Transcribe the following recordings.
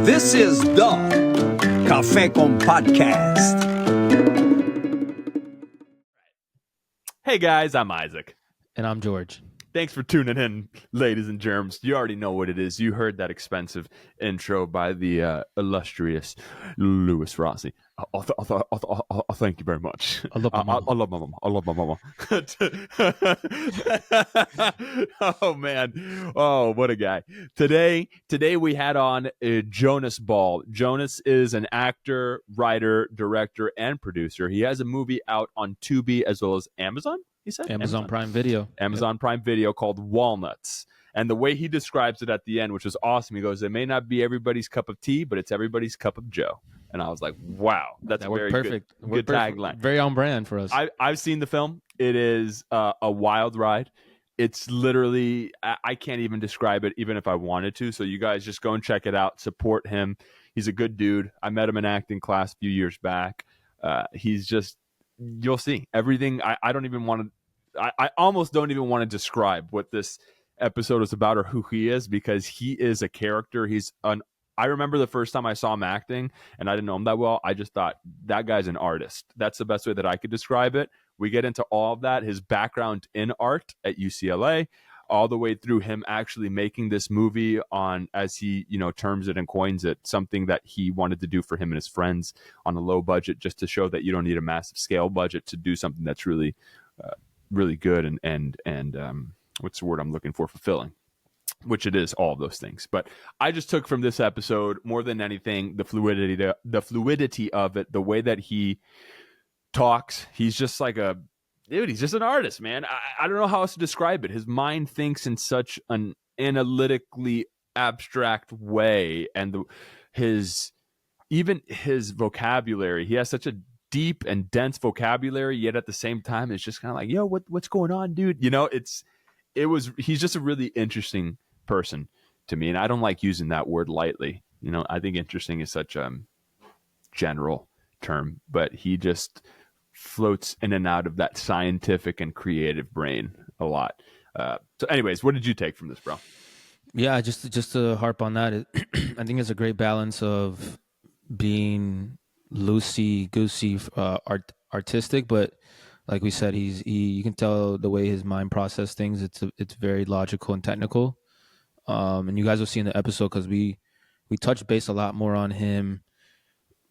This is the Café con Podcast. Hey guys, I'm Isaac. And I'm George. Thanks for tuning in, ladies and germs. You already know what it is. You heard that expensive intro by the illustrious Louis Rossi. Thank you very much. I love my mama. I love my mama. I love my mama. Oh, man. Oh, what a guy. Today we had on Jonas Ball. Jonas is an actor, writer, director, and producer. He has a movie out on TUBI as well as Amazon. He said Amazon Prime Video. Amazon Prime Video called Walnuts. And the way he describes it at the end, which was awesome, he goes, it may not be everybody's cup of tea, but it's everybody's cup of joe. And I was like, wow, that's a very perfect. good tagline. Very on brand for us. I've seen the film. It is a wild ride. It's literally, I can't even describe it, even if I wanted to. So you guys just go and check it out. Support him. He's a good dude. I met him in acting class a few years back. He's just, you'll see everything. I don't even want to, I almost don't even want to describe what this episode is about or who he is, because he is a character. I remember the first time I saw him acting and I didn't know him that well. I just thought that guy's an artist. That's the best way that I could describe it. We get into all of that, his background in art at UCLA, all the way through him actually making this movie on, as he, terms it and coins it, something that he wanted to do for him and his friends on a low budget, just to show that you don't need a massive scale budget to do something that's really, really good and what's the word I'm looking for? Fulfilling, which it is, all of those things. But I just took from this episode more than anything the fluidity of it, the way that he talks. He's just like he's just an artist, man. I don't know how else to describe it. His mind thinks in such an analytically abstract way, and his vocabulary. He has such a deep and dense vocabulary, yet at the same time it's just kind of like, yo, what's going on, dude? He's just a really interesting person to me, and I don't like using that word lightly. I think interesting is such a general term, but he just floats in and out of that scientific and creative brain a lot. So anyways, what did you take from this, bro? Yeah, just to harp on that, I think it's a great balance of being loosey-goosey, artistic, but like we said, you can tell the way his mind processes things. It's very logical and technical. And you guys will see in the episode, because we touch base a lot more on him,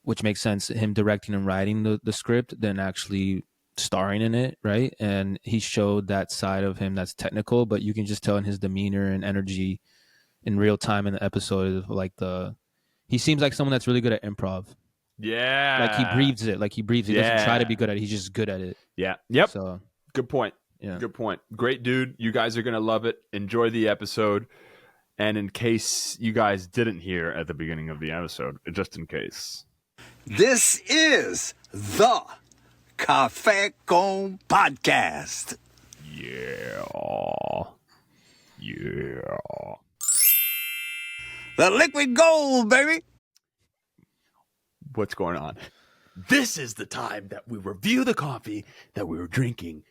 which makes sense, him directing and writing the script than actually starring in it, right? And he showed that side of him that's technical, but you can just tell in his demeanor and energy in real time in the episode, he seems like someone that's really good at improv. Yeah. Like he breathes it. He doesn't try to be good at it. He's just good at it. Yeah. Yep. So good point. Yeah. Good point. Great dude. You guys are going to love it. Enjoy the episode. And in case you guys didn't hear at the beginning of the episode, just in case. This is the Café con Podcast. Yeah. The liquid gold, baby. What's going on? This is the time that we review the coffee that we were drinking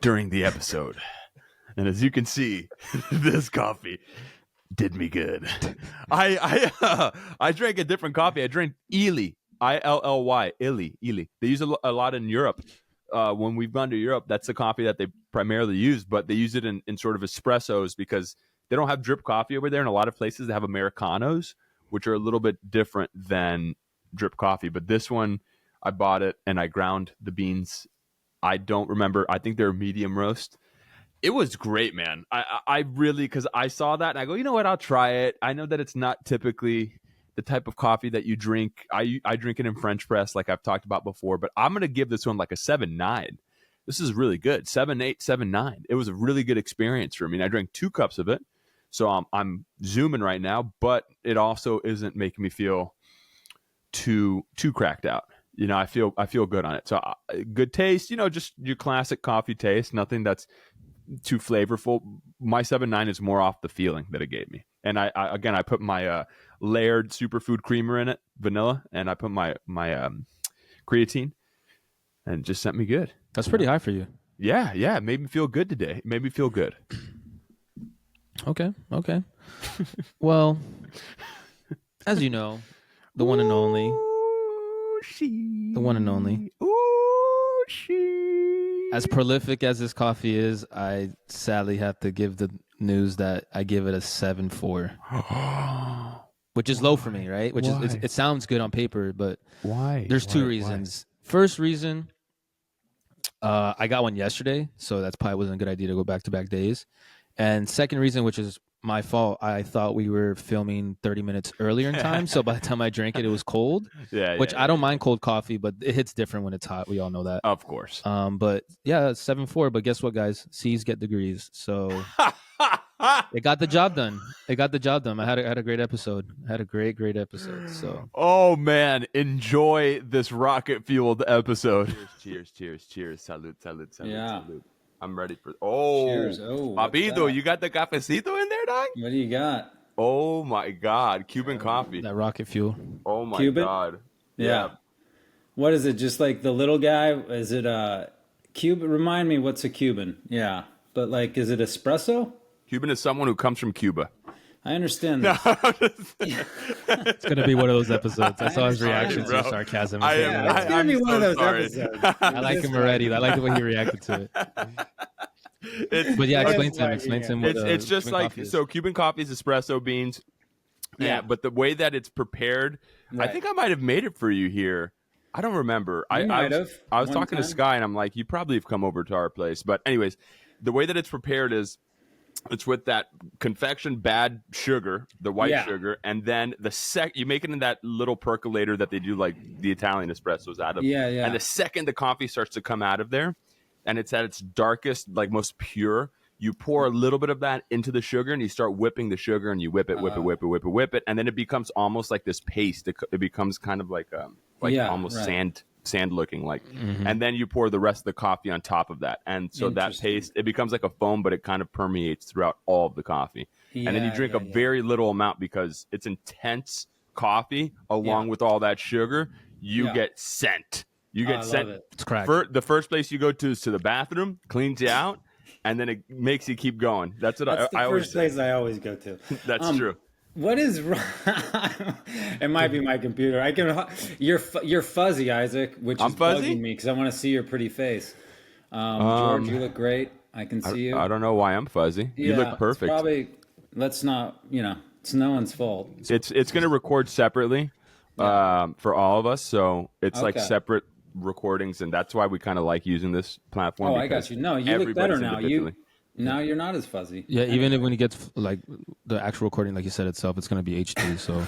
during the episode. And as you can see, this coffee did me good. I drank a different coffee. I drank Illy, Illy, Illy. They use a lot in Europe. When we've gone to Europe, that's the coffee that they primarily use, but they use it in sort of espressos, because they don't have drip coffee over there. In a lot of places, they have Americanos, which are a little bit different than drip coffee. But this one, I bought it and I ground the beans. I don't remember. I think they're medium roast. It was great, man. I really, because I saw that and I go, you know what? I'll try it. I know that it's not typically the type of coffee that you drink. I drink it in French press, like I've talked about before, but I'm going to give this one like a 7.9. This is really good. 7.8, 7.9. It was a really good experience for me. And I drank 2 cups of it. So I'm zooming right now, but it also isn't making me feel too cracked out. I feel good on it. So good taste, just your classic coffee taste, nothing that's too flavorful. My 7.9 is more off the feeling that it gave me. And I put my layered superfood creamer in it, vanilla, and I put my creatine, and it just sent me good. that's pretty high for you. Yeah. It made me feel good today. It made me feel good. Okay. Well, As you know, the one and only. Ooh, The one and only. Ooh, she. As prolific as this coffee is, I sadly have to give the news that I give it a 7.4, which is low for me, right? Which is it sounds good on paper, but Why? there's two reasons. First reason, I got one yesterday, so that's probably wasn't a good idea to go back-to-back days. And second reason, which is my fault, I thought we were filming 30 minutes earlier in time, so by the time I drank it, it was cold. Which I don't mind cold coffee, but it hits different when it's hot. We all know that. Of course. But yeah, 7.4. But guess what, guys? C's get degrees, so it got the job done. It got the job done. I had a great episode. I had a great episode. So oh man, enjoy this rocket-fueled episode. Cheers. Salud. Yeah. Salud. I'm ready for. Oh, cheers. Oh, Papido, you got the cafecito in there, dog? What do you got? Oh my God, Cuban coffee. that rocket fuel. Oh my Cuban? God. Yeah. What is it? Just like the little guy? Is it a Cuban? Remind me, what's a Cuban? Yeah, but like, is it espresso? Cuban is someone who comes from Cuba. I understand that. It's gonna be one of those episodes. I saw his reaction to sarcasm. It's gonna be one of those episodes. I like him already. I like the way he reacted to it. But yeah, explain to him. What, it's just Cuban like coffee is. so. Cuban coffee is espresso beans. Yeah. But the way that it's prepared, I think I might have made it for you here. I don't remember. I was talking to Sky, and I'm like, you probably have come over to our place. But anyways, the way that it's prepared is it's with that confection bad sugar, the white sugar, and then you make it in that little percolator that they do like the Italian espressos out of. Yeah. And the second the coffee starts to come out of there, and it's at its darkest, like most pure, you pour a little bit of that into the sugar, and you start whipping the sugar, and you whip it, and then it becomes almost like this paste. It becomes kind of like almost sand looking like, and then you pour the rest of the coffee on top of that, and so that paste, it becomes like a foam, but it kind of permeates throughout all of the coffee, and then you drink a very little amount because it's intense coffee along with all that sugar. You get scent. You get sent. It's crack. The first place you go to is to the bathroom, cleans you out, and then it makes you keep going. That's the first place I always go to. That's true. What is wrong? It might be my computer. You're fuzzy, Isaac, which is bugging me because I want to see your pretty face. George, you look great. I can see you. I don't know why I'm fuzzy. You look perfect. Let's not. It's no one's fault. It's going to record separately for all of us, so it's like separate recordings, and that's why we kind of like using this platform. Oh, I got you. No, you look better now. Now you're not as fuzzy. Yeah, even if when he gets like the actual recording, like you said itself, it's gonna be HD. So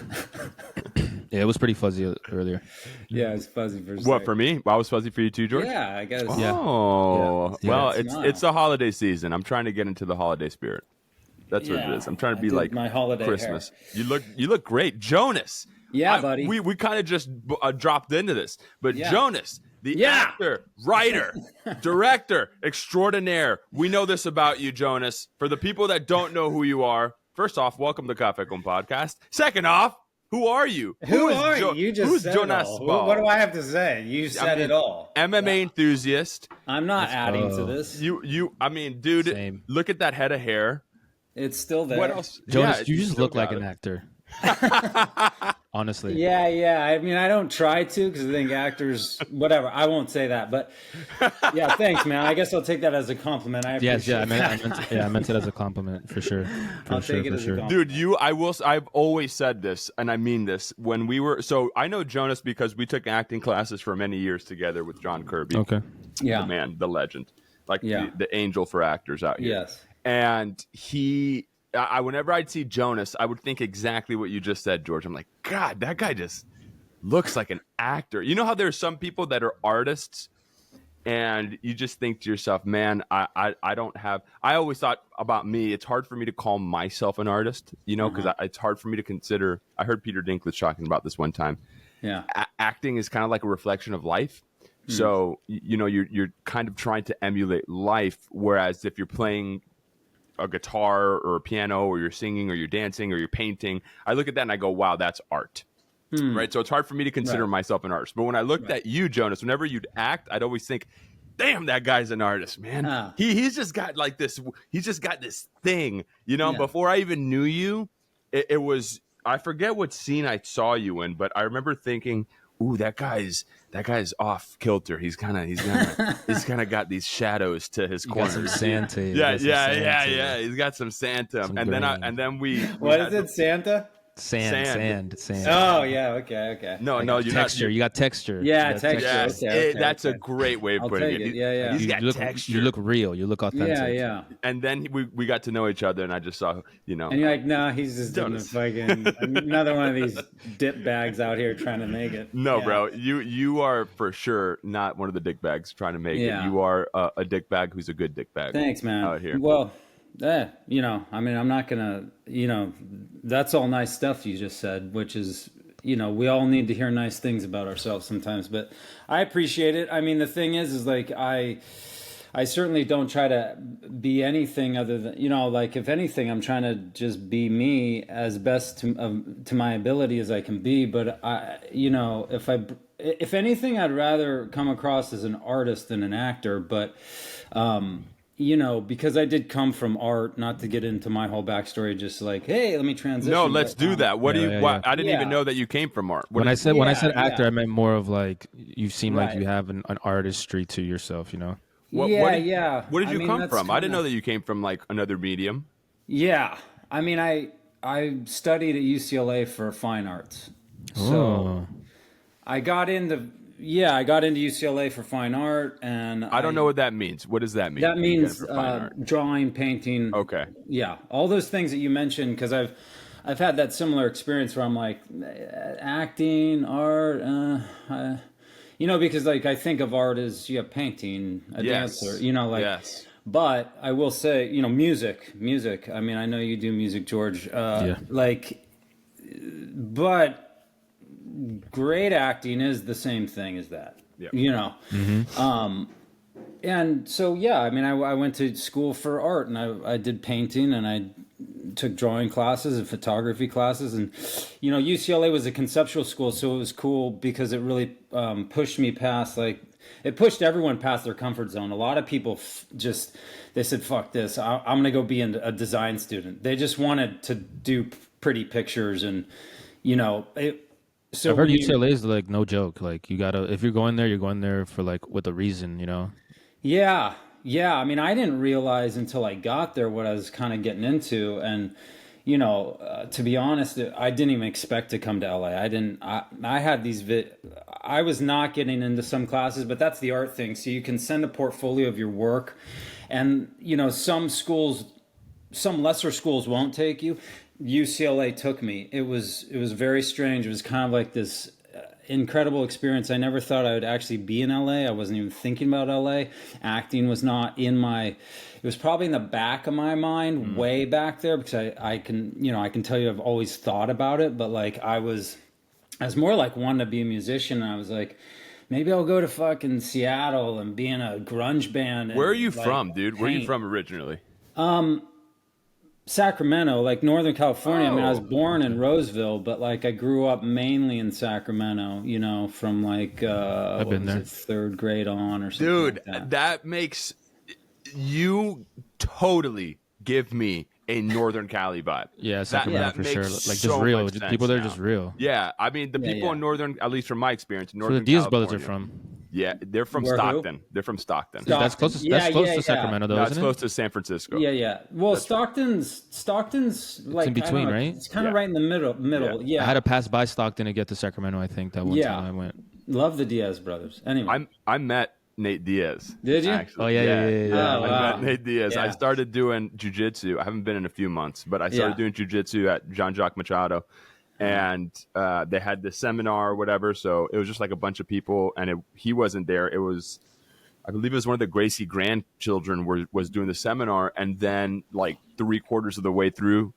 yeah, it was pretty fuzzy earlier. Yeah, it's fuzzy for what for me? I was fuzzy for you too, George. Yeah, I guess. Oh, well, it's the holiday season. I'm trying to get into the holiday spirit. That's what it is. I'm trying to be like my holiday Christmas. Hair. You look great, Jonas. Yeah, buddy. We kind of just dropped into this, but Jonas, the actor, writer, director extraordinaire. We know this about you, Jonas. For the people that don't know who you are, first off, welcome to Cafe Con Podcast. Second off, who are you? Who are you? You just who's said Jonas it all. Ball? What do I have to say? You said it all. MMA enthusiast. I'm not adding to this. I mean, dude, Same. Look at that head of hair. It's still there. What else? Jonas, you just look like an actor. Honestly. Yeah. I mean, I don't try to because I think actors, whatever. I won't say that, but yeah, thanks, man. I guess I'll take that as a compliment. I meant it as a compliment for sure. I'll take it as a compliment. Dude, I've always said this, and I mean this. When we were, so I know Jonas because we took acting classes for many years together with John Kirby. Okay. Yeah. The man, the legend, like the angel for actors out here. Yes. And whenever I'd see Jonas, I would think exactly what you just said, George. I'm like, God, that guy just looks like an actor. You know how there's some people that are artists and you just think to yourself, man, I don't have, I always thought about me, it's hard for me to call myself an artist, because it's hard for me to consider, I heard Peter Dinklage talking about this one time. Yeah. Acting is kind of like a reflection of life. So, you're kind of trying to emulate life. Whereas if you're playing a guitar or a piano, or you're singing, or you're dancing, or you're painting, I look at that and I go, wow, that's art. Right. So it's hard for me to consider myself an artist. But when I looked at you, Jonas, whenever you'd act, I'd always think, damn, that guy's an artist, man. He's just got like this. He's just got this thing, Before I even knew you, it was, I forget what scene I saw you in, but I remember thinking, "Ooh, that guy's off kilter. He's kind of got these shadows to his corners. Got some Santa. Yeah. He's got some Santa. Some and grain. then we What is it, Santa? Sand. Oh yeah, okay. No, you're Texture. not. You got texture. Yeah, You got texture. Yes, Okay, that's a great way of I'll putting take it. it. Yeah. He's got look, texture. you look real. You look authentic. Yeah. And then we got to know each other, and I just saw, And you're like, no, he's just doing Jonas. fucking another one of these dip bags out here trying to make it. No, Yeah. bro, you are for sure not one of the dick bags trying to make it. You are a dick bag who's a good dick bag. Thanks, man. Out here. Well, I mean, I'm not gonna, that's all nice stuff you just said, which is, we all need to hear nice things about ourselves sometimes, but I appreciate it. I mean, the thing is like, I certainly don't try to be anything other than, like if anything, I'm trying to just be me as best to my ability as I can be. But if anything, I'd rather come across as an artist than an actor. But, because I did come from art, not to get into my whole backstory, just like, hey, let me transition. No, let's do that. What do you? Yeah. I didn't even know that you came from art. When I said actor, yeah. I meant more of like you seem like Right. you have an artistry to yourself. What did you come from? I didn't know that you came from like another medium. Yeah, I mean, I studied at UCLA for fine arts, so Oh. I got into UCLA for fine art, and I don't know what that means. What does that mean? that You get it means for fine art. drawing, painting. Okay. Yeah, all those things that you mentioned, because I've had that similar experience where I'm like, acting, art, because like I think of art as painting, a dancer, Yes. But I will say, music. I mean, I know you do music, George. But great acting is the same thing as that. Yep. And so, I mean, I went to school for art, and I did painting, and I took drawing classes and photography classes. And, UCLA was a conceptual school, so it was cool because it really pushed me past, it pushed everyone past their comfort zone. A lot of people they said, fuck this, I'm going to go be a design student. They just wanted to do pretty pictures and, So I've heard UCLA is like no joke. Like if you're going there for like with a reason, Yeah. I mean, I didn't realize until I got there what I was kind of getting into. And, to be honest, I didn't even expect to come to LA. I had these, I was not getting into some classes, but that's the art thing. So you can send a portfolio of your work, and, some lesser schools won't take you. UCLA took me. It was very strange. It was kind of like this incredible experience. I never thought I would actually be in LA. I wasn't even thinking about LA. Acting was not it was probably in the back of my mind, way back there, because I can tell you I've always thought about it, but like I was more like wanting to be a musician, and I was like, maybe I'll go to fucking Seattle and be in a grunge band. Where are you from, dude? Where are you from originally? Sacramento, like Northern California. I mean, I was born in Roseville, but like I grew up mainly in Sacramento, from like I've been there. Third grade on or something. Dude, like that makes you totally give me a Northern Cali vibe. Yeah, Sacramento that for makes sure. Like so just real. much sense People there now. just real. Yeah, I mean the people in Northern, at least from my experience, Where Northern the Diaz California, brothers are from. Yeah, they're from Where, who? Stockton. They're from Stockton. That's close to Sacramento though, No, isn't it's it? close to San Francisco. Yeah. Well, Stockton's like in between, I don't know, right? It's kind of right in the middle. Yeah. I had to pass by Stockton to get to Sacramento. I think that one time I went. Love the Diaz brothers. Anyway, I met Nate Diaz. Did you? Actually. Oh yeah. Oh, I wow. met Nate Diaz. Yeah. I started doing jiu-jitsu. I haven't been in a few months, but I started doing jiu-jitsu at Jean-Jacques Machado. And they had this seminar or whatever. So it was just like a bunch of people, and he wasn't there. It was, I believe it was one of the Gracie grandchildren was doing the seminar. And then like 3/4 of the way through,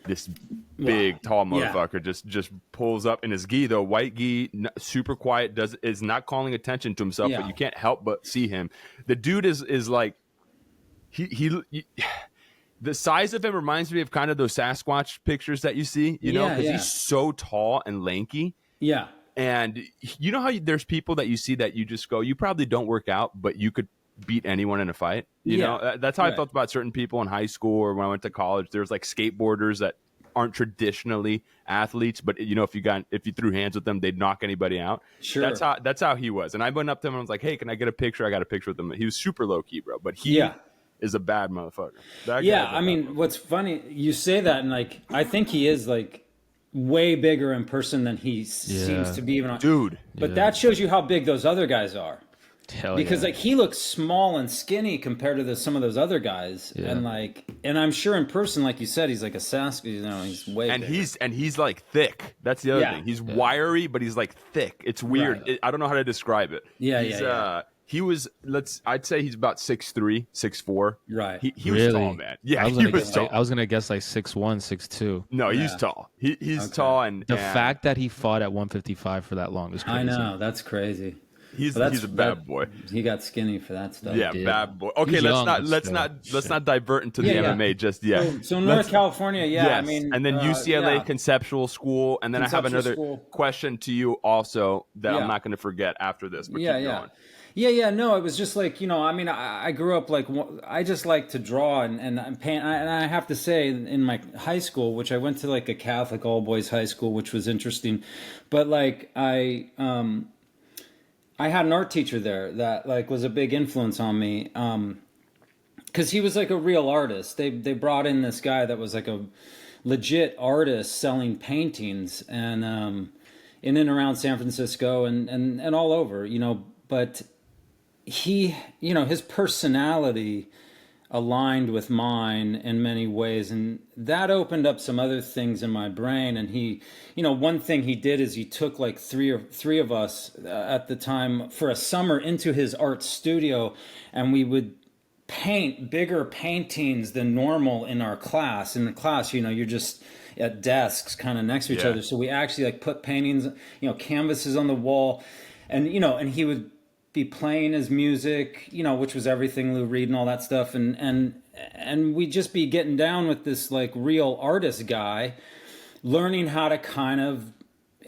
this big, tall motherfucker just pulls up in his gi, though, white gi, super quiet, is not calling attention to himself, but you can't help but see him. The dude is like, he the size of him reminds me of kind of those Sasquatch pictures that you see, because he's so tall and lanky. Yeah. And you know how there's people that you see that you just go, you probably don't work out, but you could beat anyone in a fight. You know, that's how I felt about certain people in high school or when I went to college. There's like skateboarders that aren't traditionally athletes, but you know, if you threw hands with them, they'd knock anybody out. Sure. That's how he was. And I went up to him and I was like, hey, can I get a picture? I got a picture with him. He was super low key, bro, but he is a bad motherfucker. I mean, what's funny, you say that, and like, I think he is like way bigger in person than he seems to be even on. Dude. But that shows you how big those other guys are. Because like he looks small and skinny compared to some of those other guys, and I'm sure in person, like you said, he's like a Sasquatch. You know, he's way bigger. he's like thick. That's the other thing. He's wiry, but he's like thick. It's weird. Right. I don't know how to describe it. He was, I'd say he's about 6'3", 6'4". Right. He was tall, man. Yeah, he was tall. I was gonna guess like 6'1", 6'2". No, he's tall. He's tall, and the fact that he fought at 155 for that long is crazy. I know, that's crazy. He's a bad boy. He got skinny for that stuff. Yeah, bad boy. Okay, let's not divert into the MMA just yet. So North California, yes. I mean, and then UCLA Conceptual School, and then I have another question to you also that I'm not going to forget after this. But keep going. No, it was just like, you know, I mean, I grew up like, I just like to draw and paint. And I have to say, in my high school, which I went to like a Catholic all boys high school, which was interesting, but like I had an art teacher there that like was a big influence on me, because he was like a real artist. They brought in this guy that was like a legit artist selling paintings and in and around San Francisco and all over, you know, but he, you know, his personality aligned with mine in many ways, and that opened up some other things in my brain. And he, you know, one thing he did is he took like three of us at the time for a summer into his art studio, and we would paint bigger paintings than normal in our class. In the class, you know, you're just at desks kind of next to each other, so we actually like put paintings, you know, canvases on the wall, and you know, and he would be playing his music, you know, which was everything, Lou Reed and all that stuff, and we'd just be getting down with this like real artist guy, learning how to kind of,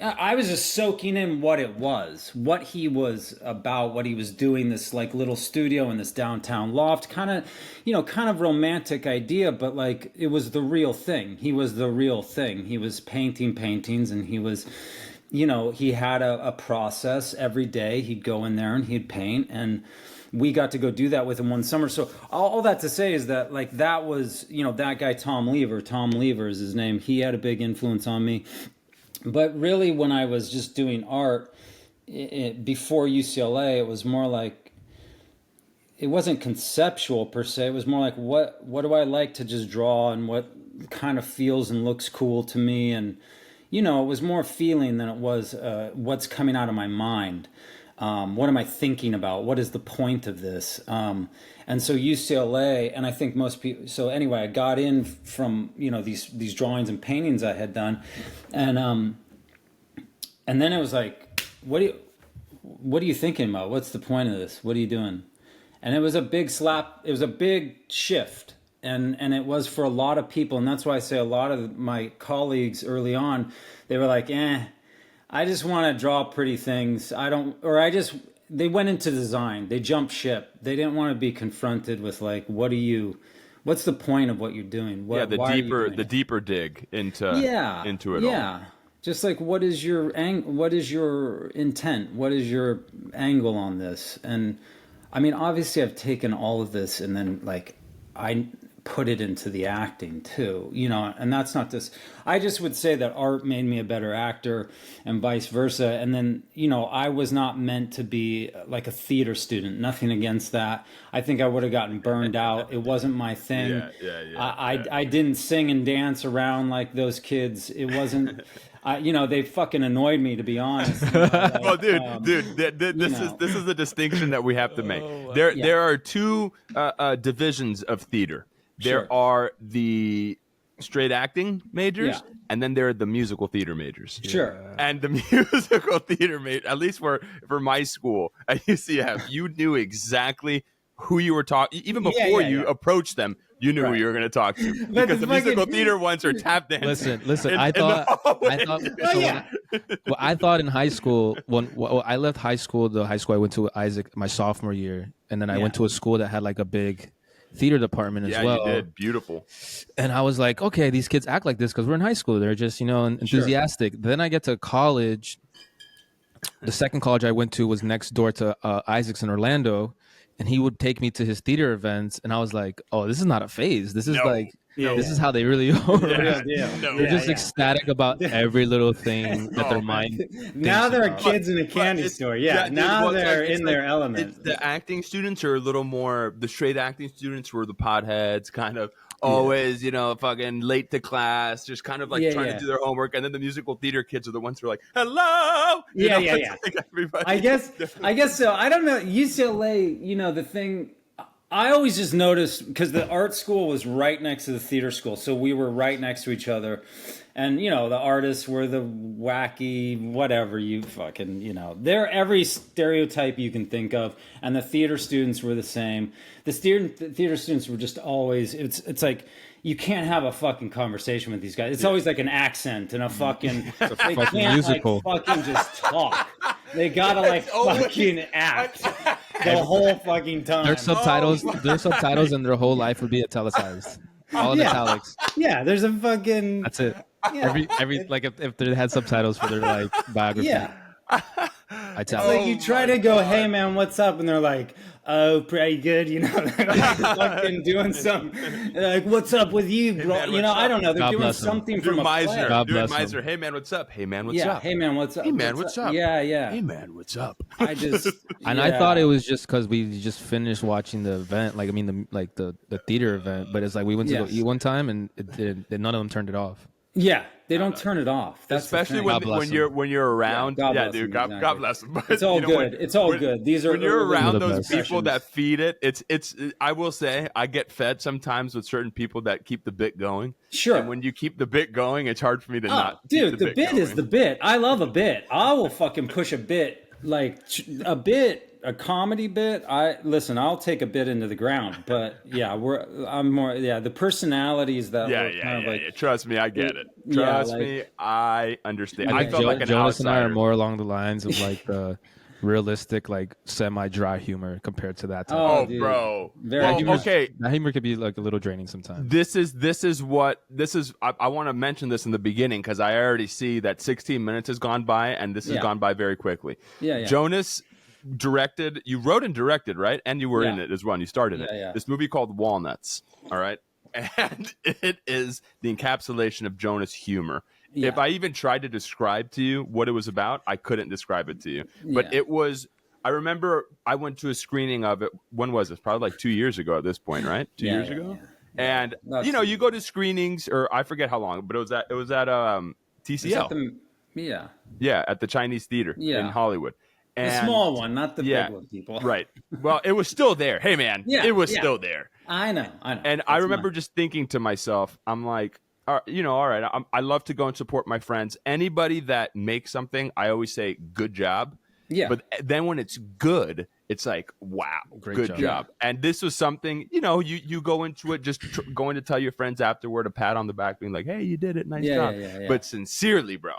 I was just soaking in what it was, what he was about, what he was doing, this like little studio in this downtown loft, kind of romantic idea, but like it was the real thing. He was the real thing. He was painting paintings, and he was, you know, he had a process every day. He'd go in there and he'd paint, and we got to go do that with him one summer. So all that to say is that like that was, you know, that guy Tom Lever is his name. He had a big influence on me. But really, when I was just doing art before UCLA, it was more like, it wasn't conceptual per se. It was more like, what do I like to just draw, and what kind of feels and looks cool to me. And, you know, it was more feeling than it was what's coming out of my mind. What am I thinking about? What is the point of this? And so UCLA, and I think most people, so anyway, I got in from, you know, these drawings and paintings I had done. And then it was like, what are you thinking about? What's the point of this? What are you doing? And it was a big slap. It was a big shift. And it was for a lot of people. And that's why I say a lot of my colleagues early on, they were like, I just want to draw pretty things. They went into design. They jumped ship. They didn't want to be confronted with like, what's the point of what you're doing? The deeper dig into it all. Yeah. Just like, what is your intent? What is your angle on this? And I mean, obviously I've taken all of this and then like, I put it into the acting too, you know, and that's not this. I just would say that art made me a better actor and vice versa. And then, you know, I was not meant to be like a theater student, nothing against that. I think I would have gotten burned out. It wasn't my thing. I didn't sing and dance around like those kids. It wasn't, you know, they fucking annoyed me, to be honest. You know, like, oh, this is the distinction that we have to make. There are two divisions of theater. There are the straight acting majors, and then there are the musical theater majors. Sure. And the musical theater major, at least for my school at UCF, you knew exactly who you were talking. Even before you approached them, you knew who you were going to talk to, because the musical theater ones are tap dancing. Listen. I thought in high school, when I left high school, the high school I went to, Isaac, my sophomore year, and then I went to a school that had like a big theater department as well. Yeah, you did. Beautiful. And I was like, okay, these kids act like this because we're in high school. They're just, enthusiastic. Sure. Then I get to college. The second college I went to was next door to Isaac's in Orlando, and he would take me to his theater events, and I was like, "Oh, this is not a phase. This is this is how they really are. They're just ecstatic about every little thing that their mind. Now they're kids in a candy store. Now they're in their element. The acting students are a little more. The straight acting students were the potheads, kind of. Always, fucking late to class, just kind of like trying to do their homework. And then the musical theater kids are the ones who are like, hello. Like everybody. I guess so. I don't know. UCLA, the thing, I always just noticed, because the art school was right next to the theater school. So we were right next to each other. And, the artists were the wacky, whatever you fucking, they're every stereotype you can think of. And the theater students were the same. The theater students were just always, it's like, you can't have a fucking conversation with these guys. It's always like an accent and a fucking, they can't musical. Like fucking just talk. They gotta fucking act the whole fucking time. Their subtitles and their whole life would be italicized. All in italics. Yeah, there's a fucking. That's it. Yeah. Every like if they had subtitles for their biography. Yeah. It's like you try to go, hey man, what's up? And they're like, oh, pretty good. They're like fucking doing something. They're like, what's up with you, bro? Hey man, I don't know. They're doing something from a play. God bless Miser. Hey man, what's up? Hey man, what's up? Hey man, what's up? Hey man, what's up? Yeah. Hey man, what's up? I thought it was just because we just finished watching the event, the theater event. But it's like we went to go eat one time, and none of them turned it off. Yeah, they don't turn it off. That's especially when you're around. God bless them. But, it's all good. It's all good. These are when you're around those people that feed it. It's. I will say I get fed sometimes with certain people that keep the bit going. Sure. And when you keep the bit going, it's hard for me to not. Dude, the bit is the bit. I love a bit. I will fucking push a bit, a comedy bit. I'll take a bit into the ground, but I'm more the personalities that kind of trust me, I get it. Trust me, I understand. I felt like an Jonas outsider. and I are more along the lines of the realistic, semi-dry humor compared to that type. Oh, bro. That humor could be a little draining sometimes. This is I want to mention this in the beginning because I already see that 16 minutes has gone by and this has gone by very quickly. Jonas you wrote and directed, right? And you were in it as well. And you started it. This movie called Walnuts. All right. And it is the encapsulation of Jonas' humor. Yeah. If I even tried to describe to you what it was about, I couldn't describe it to you. But it was, I remember I went to a screening of it. When was this? Probably 2 years ago at this point, right? 2 years ago. Yeah. And you go to screenings, or I forget how long, but it was at TCL. At the Chinese Theater in Hollywood. And, the small one, not the big one, people. Right. Well, it was still there. Hey, man, it was still there. I know. And I remember just thinking to myself, I'm like, all right, I love to go and support my friends. Anybody that makes something, I always say, good job. Yeah. But then when it's good, it's like, wow, good job. And this was something, you go into it just going to tell your friends afterward, a pat on the back, being like, hey, you did it. Nice job. Yeah. But sincerely, bro.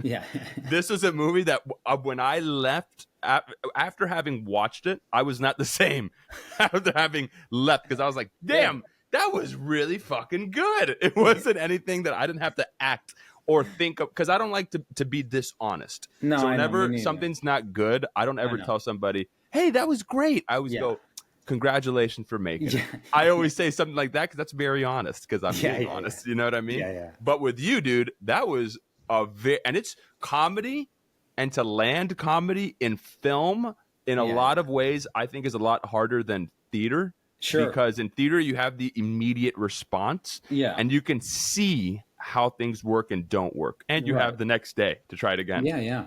Yeah. This was a movie that when I left, after having watched it, I was not the same after having left, because I was like, damn, that was really fucking good. It wasn't anything that I didn't have to act or think of, because I don't like to be dishonest. No, so whenever something's not good, I don't ever tell somebody, hey, that was great. I always go, congratulations for making it. I always say something like that because that's very honest, because I'm being honest. You know what I mean? Yeah. But with you, dude, that was and it's comedy, and to land comedy in film in a lot of ways, I think is a lot harder than theater. Sure. Because in theater, you have the immediate response. Yeah. And you can see how things work and don't work. And you have the next day to try it again. Yeah.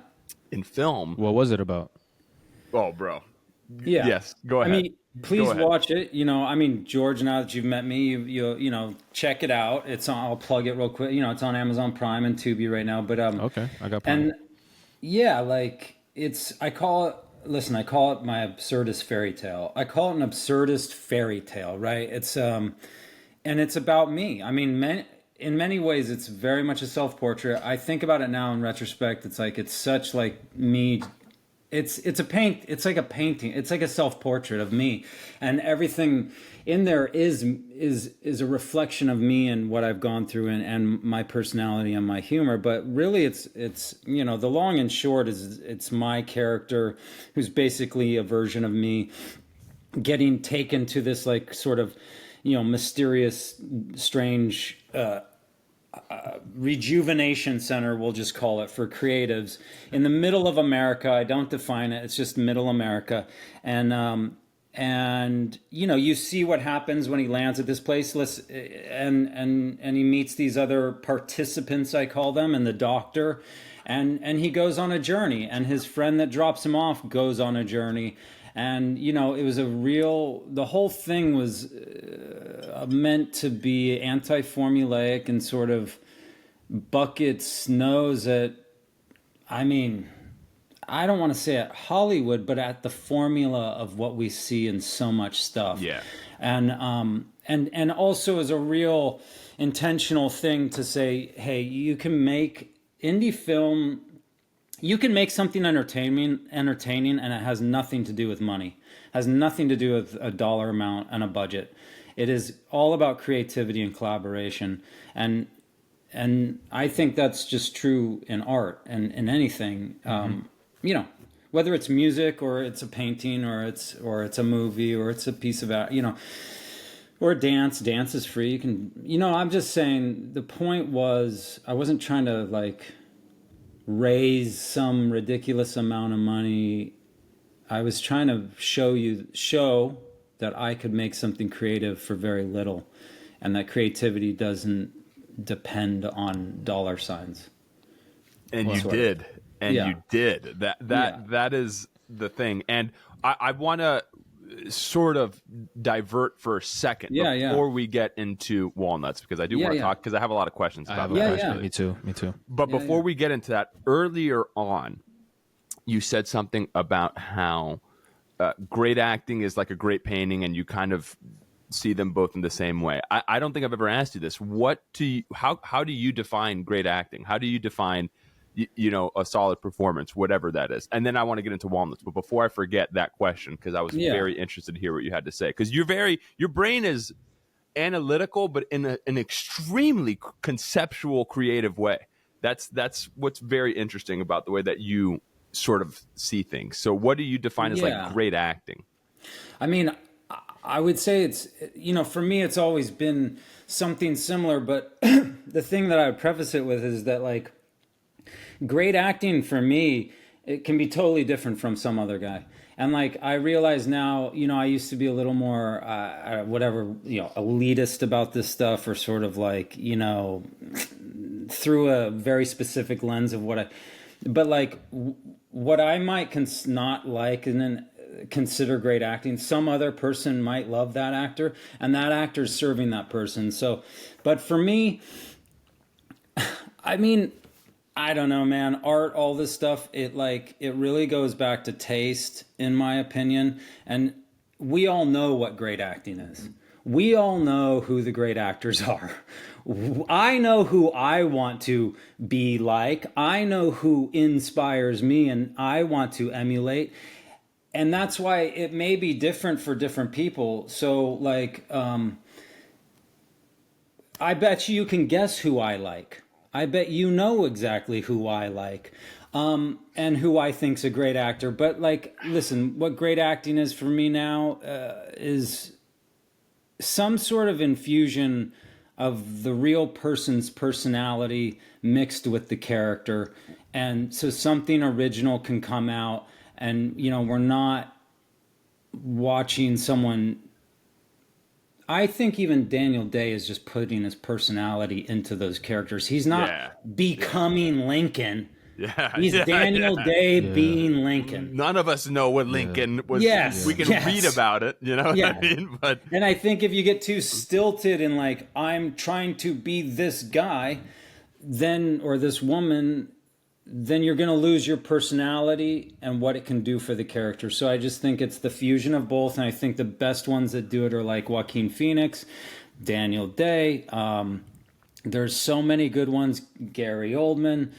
In film. What was it about? Oh, bro. Yeah. Yes. Go ahead. I mean, please watch it. George, now that you've met me, you check it out. It's on, I'll plug it real quick. It's on Amazon Prime and TUBI right now. But okay, I got Prime. And I call it my absurdist fairy tale. I call it an absurdist fairy tale, right? It's and it's about me. I mean, in many ways, it's very much a self-portrait. I think about it now in retrospect. It's such me it's a paint. It's like a painting. It's like a self-portrait of me, and everything in there is a reflection of me and what I've gone through and my personality and my humor. But really, it's the long and short is it's my character who's basically a version of me getting taken to this like sort of mysterious, strange. Rejuvenation center, we'll just call it, for creatives in the middle of America. I don't define it. It's just middle America. And you see what happens when he lands at this place. And he meets these other participants, I call them, and the doctor. And he goes on a journey, and his friend that drops him off goes on a journey. And, it was the whole thing was meant to be anti-formulaic and sort of buckets nose at, I don't want to say at Hollywood, but at the formula of what we see in so much stuff. Yeah. And also as a real intentional thing to say, hey, you can make indie film. You can make something entertaining, and it has nothing to do with money. It has nothing to do with a dollar amount and a budget. It is all about creativity and collaboration. And I think that's just true in art and in anything. Whether it's music or it's a painting or it's a movie or it's a piece of or dance. Dance is free. You can, I'm just saying the point was I wasn't trying to like raise some ridiculous amount of money. I was trying to show that I could make something creative for very little, and that creativity doesn't depend on dollar signs. And you did. And you did. That is the thing. And I want to sort of divert for a second before we get into Walnuts, because I do want to talk, because I have a lot of questions about that. Me too. But before we get into that, earlier on, you said something about how great acting is like a great painting, and you kind of see them both in the same way. I don't think I've ever asked you this. How do you define great acting? How do you define a solid performance, whatever that is? And then I want to get into Walnuts. But before I forget that question, because I was very interested to hear what you had to say, because your brain is analytical, but in an extremely conceptual, creative way. That's what's very interesting about the way that you sort of see things. So what do you define as like great acting? I would say it's, for me, it's always been something similar. But the thing that I would preface it with is that, like, great acting for me, it can be totally different from some other guy. And like, I realize now, I used to be a little more, elitist about this stuff, or sort of like, through a very specific lens of but like what I might not like and then consider great acting, some other person might love that actor, and that actor's serving that person. So, but for me, I don't know, man. Art, all this stuff, it really goes back to taste, in my opinion. And we all know what great acting is. We all know who the great actors are. I know who I want to be like. I know who inspires me and I want to emulate. And that's why it may be different for different people. So, like, I bet you can guess who I like. I bet you know exactly who I like, and who I think's a great actor. But like, listen, what great acting is for me now is some sort of infusion of the real person's personality mixed with the character, and so something original can come out. And we're not watching someone. I think even Daniel Day is just putting his personality into those characters. He's not becoming Lincoln. Yeah, he's Daniel Day being Lincoln. None of us know what Lincoln was. Yes, we can read about it. You know what I mean? But and I think if you get too stilted and like, I'm trying to be this guy, then, or this woman, then you're going to lose your personality and what it can do for the character. So I just think it's the fusion of both. And I think the best ones that do it are like Joaquin Phoenix, Daniel Day. There's so many good ones. Gary Oldman.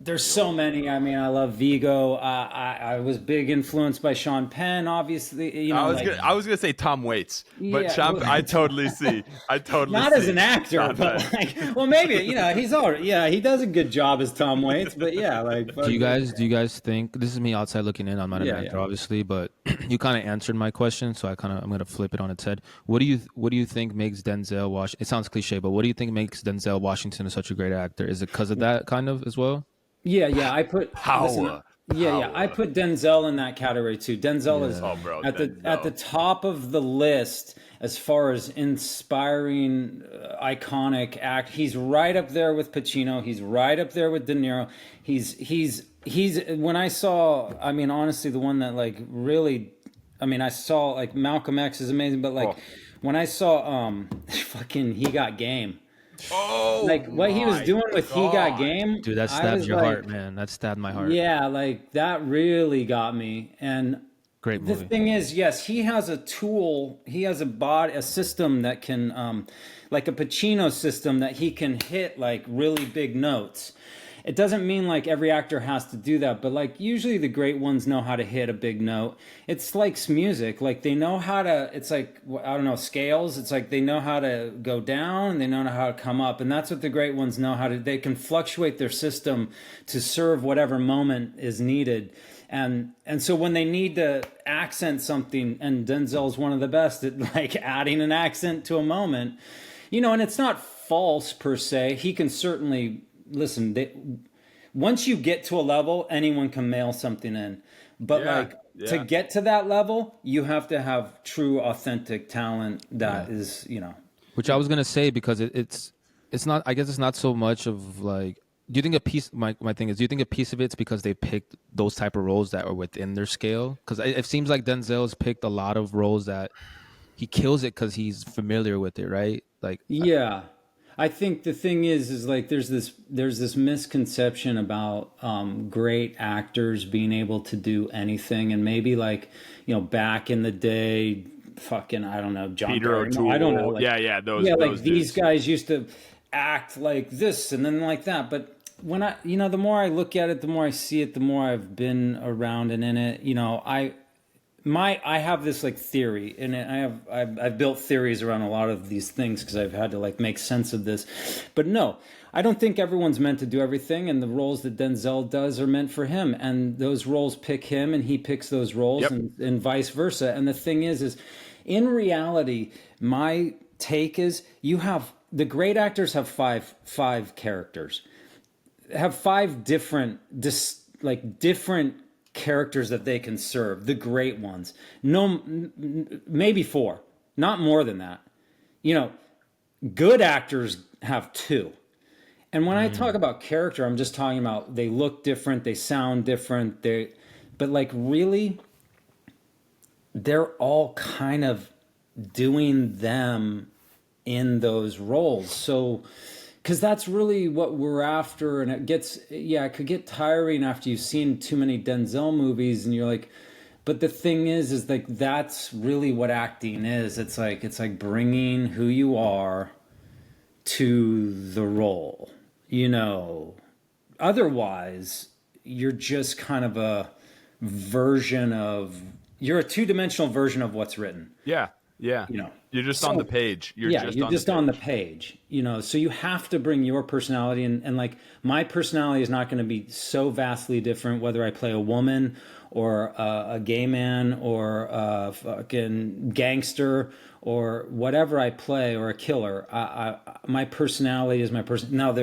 There's so many. I mean, I love Vigo. I was big influenced by Sean Penn, obviously. You know, I was gonna say Tom Waits, but yeah, Sean, well, I totally see. not as an actor, Sean but Penn. like, well, maybe he's all right. Yeah, he does a good job as Tom Waits, but yeah, like. Do you guys think this is me outside looking in? I'm not an actor, obviously, but you kind of answered my question, so I'm gonna flip it on its head. What do you think makes Denzel Washington? It sounds cliche, but what do you think makes Denzel Washington such a great actor? Is it because of that kind of as well? Yeah. I put Power. I put Denzel in that category too. Denzel is bro, at the top of the list as far as inspiring, iconic act. He's right up there with Pacino. He's right up there with De Niro. He's when I saw, I mean, honestly, the one that like really, I mean, I saw like Malcolm X is amazing, but like when I saw fucking He Got Game. Oh, like what he was doing with He Got Game, dude, that stabbed your heart, man. That stabbed my heart. Yeah, like that really got me. And great movie. the thing is, yes, he has a tool. He has a system that can, like a Pacino system that he can hit like really big notes. It doesn't mean like every actor has to do that, but like usually the great ones know how to hit a big note. It's like music, like they know how to, it's like, I don't know, scales. It's like they know how to go down and they know how to come up. And that's what the great ones know how to, they can fluctuate their system to serve whatever moment is needed. And so when they need to accent something, and Denzel's one of the best at like adding an accent to a moment, and it's not false per se. He can certainly, listen, once you get to a level, anyone can mail something in. But to get to that level, you have to have true, authentic talent that is, Which I was gonna say, because it's not. I guess it's not so much of like. Do you think a piece? My thing is, do you think a piece of it's because they picked those type of roles that are within their scale? Because it seems like Denzel's picked a lot of roles that he kills it because he's familiar with it, right? Like yeah. I think the thing is like there's this misconception about great actors being able to do anything, and maybe like back in the day, fucking I don't know, John Peter O'Toole. I don't know, like, those like these dudes. guys used to act like this and then like that. But when I the more I look at it, the more I see it, the more I've been around and in it. I have this like theory, and I've built theories around a lot of these things because I've had to like make sense of this. But no, I don't think everyone's meant to do everything, and the roles that Denzel does are meant for him, and those roles pick him, and he picks those roles, and vice versa. And the thing is in reality, my take is the great actors have five characters, have five different different characters that they can serve, the great ones. No, maybe four, not more than that. Good actors have two. And when I talk about character, I'm just talking about they look different, they sound different, but like really, they're all kind of doing them in those roles. So because that's really what we're after, and it could get tiring after you've seen too many Denzel movies, and you're like, but the thing is like that's really what acting is. It's like bringing who you are to the role. Otherwise, you're just kind of you're a two-dimensional version of what's written. Yeah. You're just on the page. You're just on the page. So you have to bring your personality, and like my personality is not going to be so vastly different whether I play a woman or a gay man or a fucking gangster or whatever I play, or a killer. My personality is my person. Now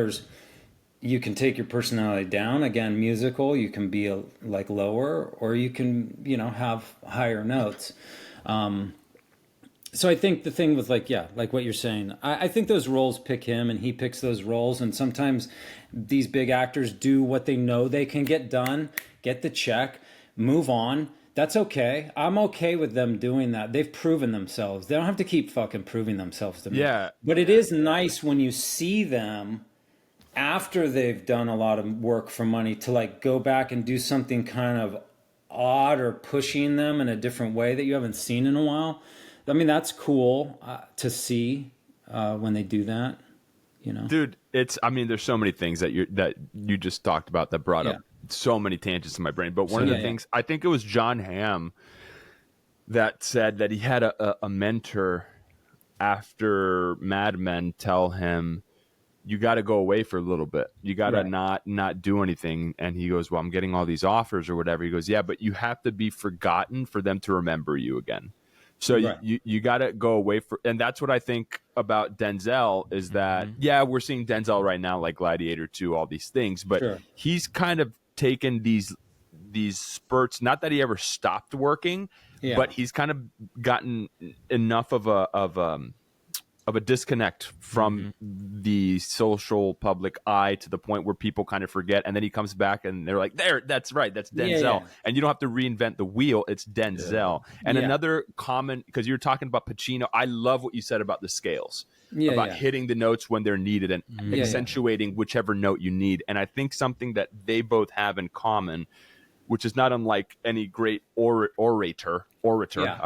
you can take your personality down, again, musical, you can be like lower, or you can, have higher notes. So I think the thing with like what you're saying, I think those roles pick him, and he picks those roles. And sometimes these big actors do what they know they can get done, get the check, move on. That's okay. I'm okay with them doing that. They've proven themselves. They don't have to keep fucking proving themselves to me. Yeah. But it is nice when you see them after they've done a lot of work for money to like go back and do something kind of odd or pushing them in a different way that you haven't seen in a while. I mean, that's cool to see when they do that. Dude, I mean, there's so many things that you just talked about that brought up so many tangents in my brain. But one of the things, I think it was John Hamm that said that he had a mentor after Mad Men tell him, you got to go away for a little bit. You got to not do anything. And he goes, well, I'm getting all these offers or whatever. He goes, yeah, but you have to be forgotten for them to remember you again. So you got to go away and that's what I think about Denzel is that, we're seeing Denzel right now, like Gladiator 2, all these things, but he's kind of taken these spurts, not that he ever stopped working, but he's kind of gotten enough of a disconnect from the social public eye to the point where people kind of forget, and then he comes back and they're like, that's right, that's Denzel. And you don't have to reinvent the wheel, it's Denzel. And another common, because you're talking about Pacino, I love what you said about the scales, about hitting the notes when they're needed and accentuating whichever note you need. And I think something that they both have in common, which is not unlike any great orator. I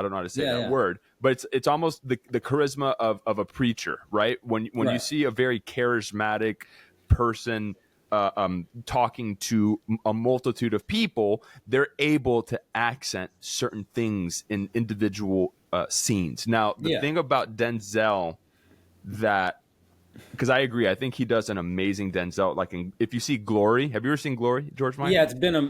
don't know how to say that word, but it's almost the charisma of a preacher, right? When you see a very charismatic person talking to a multitude of people, they're able to accent certain things in individual scenes. Now, the thing about Denzel because I agree, I think he does an amazing Denzel. Like if you see Glory, have you ever seen Glory, George Mike? Yeah, it's been a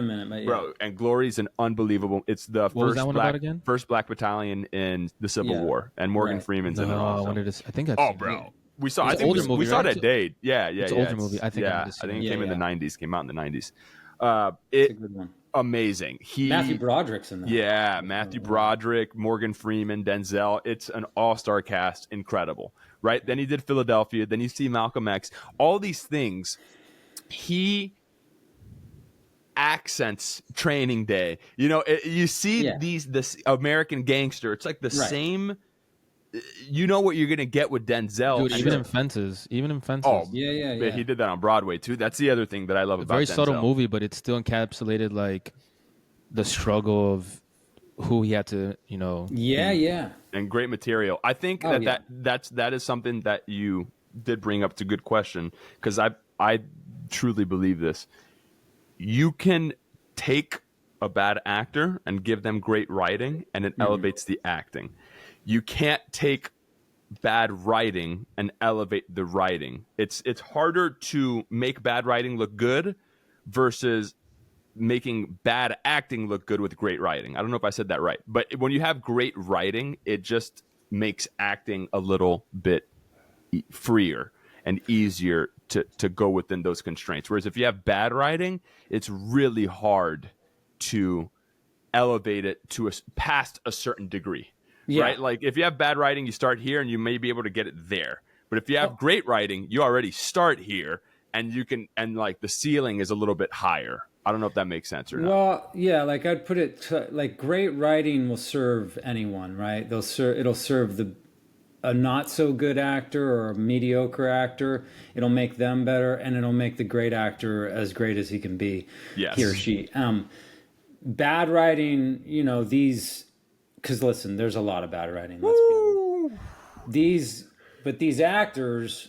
minute, but bro. And Glory's an unbelievable. It's the first black battalion in the Civil War, and Morgan Freeman's in it. Also. I think I've seen bro, it. we saw. I think we saw that date. Yeah, it's an older movie. I think I think it came in the '90s. Came out in the '90s. It's a good one. Amazing. Matthew Broderick's in there. Yeah, Matthew Broderick, Morgan Freeman, Denzel. It's an all-star cast. Incredible, right? Then he did Philadelphia. Then you see Malcolm X. All these things. He accents Training Day. You see this American Gangster. It's like the same. You know what you're gonna get with Denzel. Dude, even in Fences. Oh, yeah. He did that on Broadway too. That's the other thing that I love about very Denzel. subtle movie, but it still encapsulated like the struggle of who he had to, and great material. I think that is something that you did bring up. It's a good question, because I truly believe this. You can take a bad actor and give them great writing, and it elevates the acting. You can't take bad writing and elevate the writing. It's harder to make bad writing look good versus making bad acting look good with great writing. I don't know if I said that right, but when you have great writing, it just makes acting a little bit freer and easier to go within those constraints. Whereas if you have bad writing, it's really hard to elevate it to past a certain degree. Right? Like if you have bad writing, you start here and you may be able to get it there. But if you have great writing, you already start here and like the ceiling is a little bit higher. I don't know if that makes sense or not. Well, yeah, like I'd put it like great writing will serve anyone, right? It'll serve a not so good actor or a mediocre actor. It'll make them better, and it'll make the great actor as great as he can be, he or she. Bad writing, because listen, there's a lot of bad writing. Let's be honest. These actors,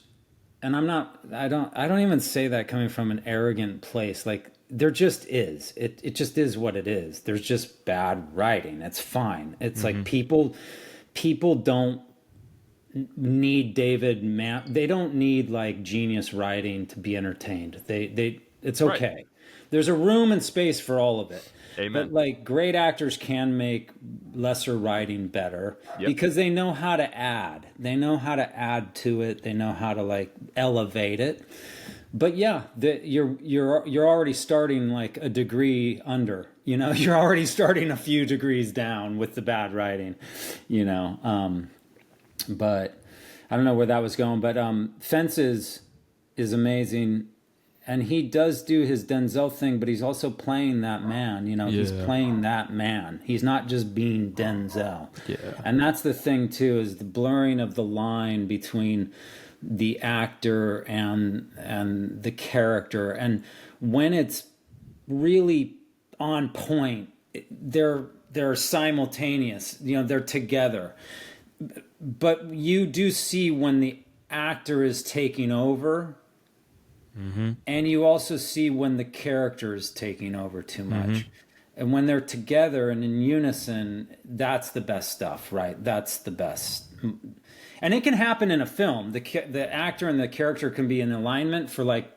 and I don't even say that coming from an arrogant place. Like there just is. It just is what it is. There's just bad writing. It's fine. It's like people don't need they don't need like genius writing to be entertained. It's okay. Right. There's a room and space for all of it. Amen. But like great actors can make lesser writing better because they know how to add. They know how to add to it. They know how to like elevate it. But you're already starting like a degree under. You're already starting a few degrees down with the bad writing. But I don't know where that was going. But Fences is amazing. And he does do his Denzel thing, but he's also playing that man. He's playing that man. He's not just being Denzel. Yeah. And that's the thing, too, is the blurring of the line between the actor and the character. And when it's really on point, they're simultaneous. They're together. But you do see when the actor is taking over. Mm-hmm. And you also see when the character is taking over too much. Mm-hmm. And when they're together and in unison, that's the best stuff, right? That's the best. And it can happen in a film. The actor and the character can be in alignment for like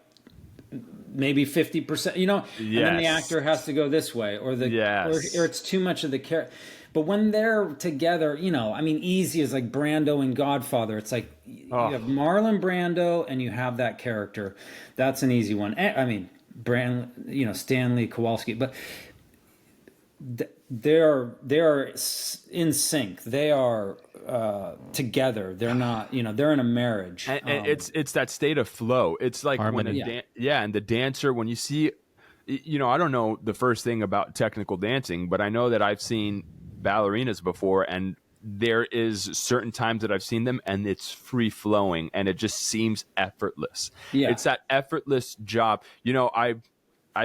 maybe 50%, you know, yes. And then the actor has to go this way, or or it's too much of the character. But when they're together, you know, I mean, easy is like Brando and Godfather. It's like you have Marlon Brando and you have that character. That's an easy one. I mean, Stanley Kowalski, but they're in sync. They are together. They're not, you know, they're in a marriage. And it's that state of flow. It's like harmony. And the dancer, when you see, you know, I don't know the first thing about technical dancing, but I know that I've seen ballerinas before, and there is certain times that I've seen them and it's free flowing and it just seems effortless. Yeah. It's that effortless job. You know, I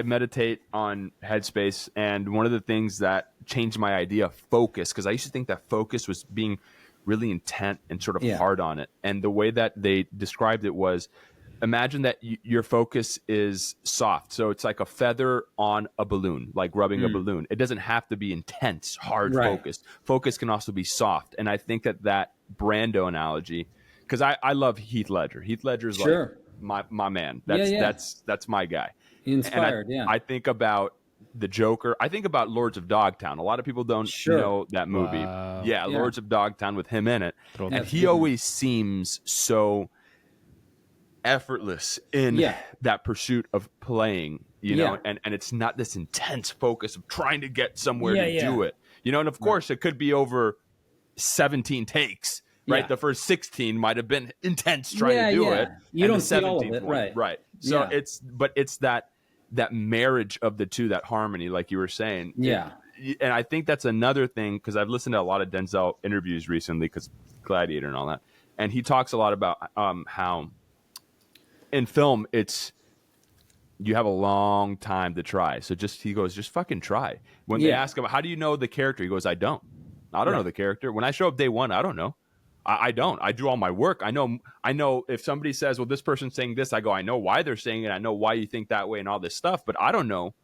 meditate on Headspace, and one of the things that changed my idea of focus, because I used to think that focus was being really intent and sort of hard on it. And the way that they described it was, imagine that your focus is soft. So it's like a feather on a balloon, like rubbing a balloon. It doesn't have to be intense, hard focus. Focus can also be soft. And I think that Brando analogy, because I love Heath Ledger. Heath Ledger's like my man. That's my guy. Inspired, I think about the Joker. I think about Lords of Dogtown. A lot of people don't know that movie. Wow. Yeah, Lords of Dogtown with him in it. And he always seems so effortless in that pursuit of playing, you know, and it's not this intense focus of trying to get somewhere to do it. You know, and of course it could be over 17 takes. Right, the first 16 might have been intense trying to do it. You don't see all of it, right? So it's that marriage of the two, that harmony, like you were saying. Yeah, and I think that's another thing, because I've listened to a lot of Denzel interviews recently, because Gladiator and all that, and he talks a lot about how in film you have a long time to try. So he goes, just fucking try. When they ask him, how do you know the character? He goes, I don't know the character. When I show up day one, I don't know. I don't. I do all my work. I know if somebody says, well, this person's saying this, I go, I know why they're saying it. I know why you think that way and all this stuff, but I don't know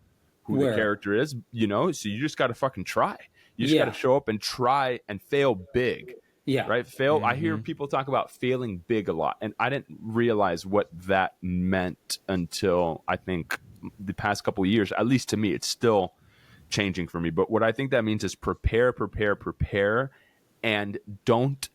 who the character is, you know? So you just got to fucking try. You just got to show up and try and fail big. Yeah. Right. Fail. Mm-hmm. I hear people talk about failing big a lot, and I didn't realize what that meant until I think the past couple of years. At least to me, it's still changing for me. But what I think that means is prepare, and don't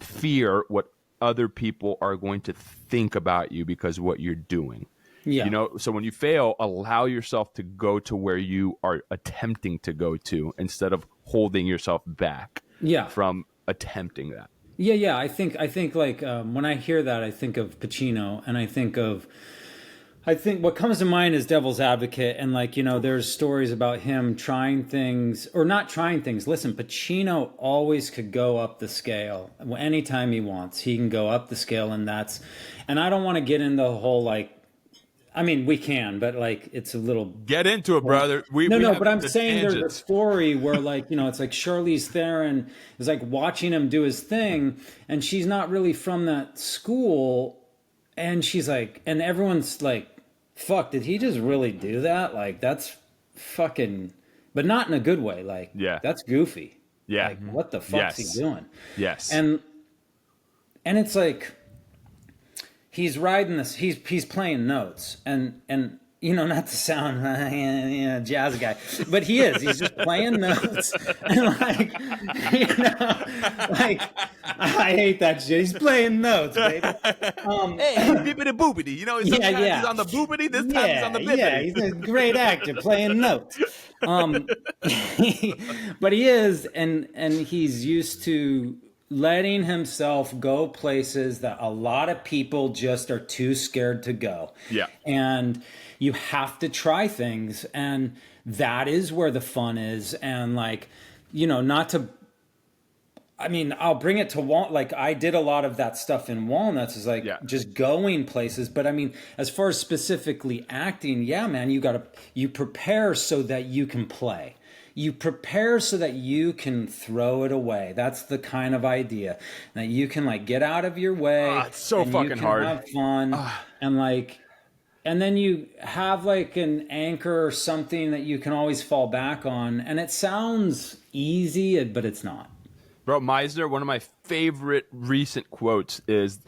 fear what other people are going to think about you because of what you're doing. Yeah. You know, so when you fail, allow yourself to go to where you are attempting to go to, instead of holding yourself back from attempting that. Yeah. I think like when I hear that, I think of Pacino, and I think what comes to mind is Devil's Advocate, and like, you know, there's stories about him trying things or not trying things. Listen, Pacino always could go up the scale anytime he wants. He can go up the scale, and I don't want to get into the whole, like, I mean, we can, but like, it's a little get into it, brother. But I'm saying there's a story where, like, you know, it's like Charlize Theron is like watching him do his thing, and she's not really from that school, and she's like, and everyone's like, fuck, did he just really do that? Like, that's fucking, but not in a good way. Like, that's goofy. Yeah. Like, what the fuck's he doing? Yes. And it's like, he's riding this, he's playing notes, and you know, not to sound jazz guy, but he's just playing notes, and like, you know, like, I hate that shit. He's playing notes, baby. Hey, bippity boopity, you know, sometimes he's on the boopity, this time he's on the bippity. Yeah, he's a great actor playing notes. But he is, and he's used to letting himself go places that a lot of people just are too scared to go. Yeah. And you have to try things, and that is where the fun is. And like, you know, I'll bring it to like, I did a lot of that stuff in Walnuts, is like just going places. But I mean, as far as specifically acting, man, you prepare so that you can play. you prepare so that you can throw it away. That's the kind of idea that you can like get out of your way. It's so and fucking you can hard. have fun and like, and then you have like an anchor or something that you can always fall back on. And it sounds easy, but it's not. Bro, Meisner, one of my favorite recent quotes is,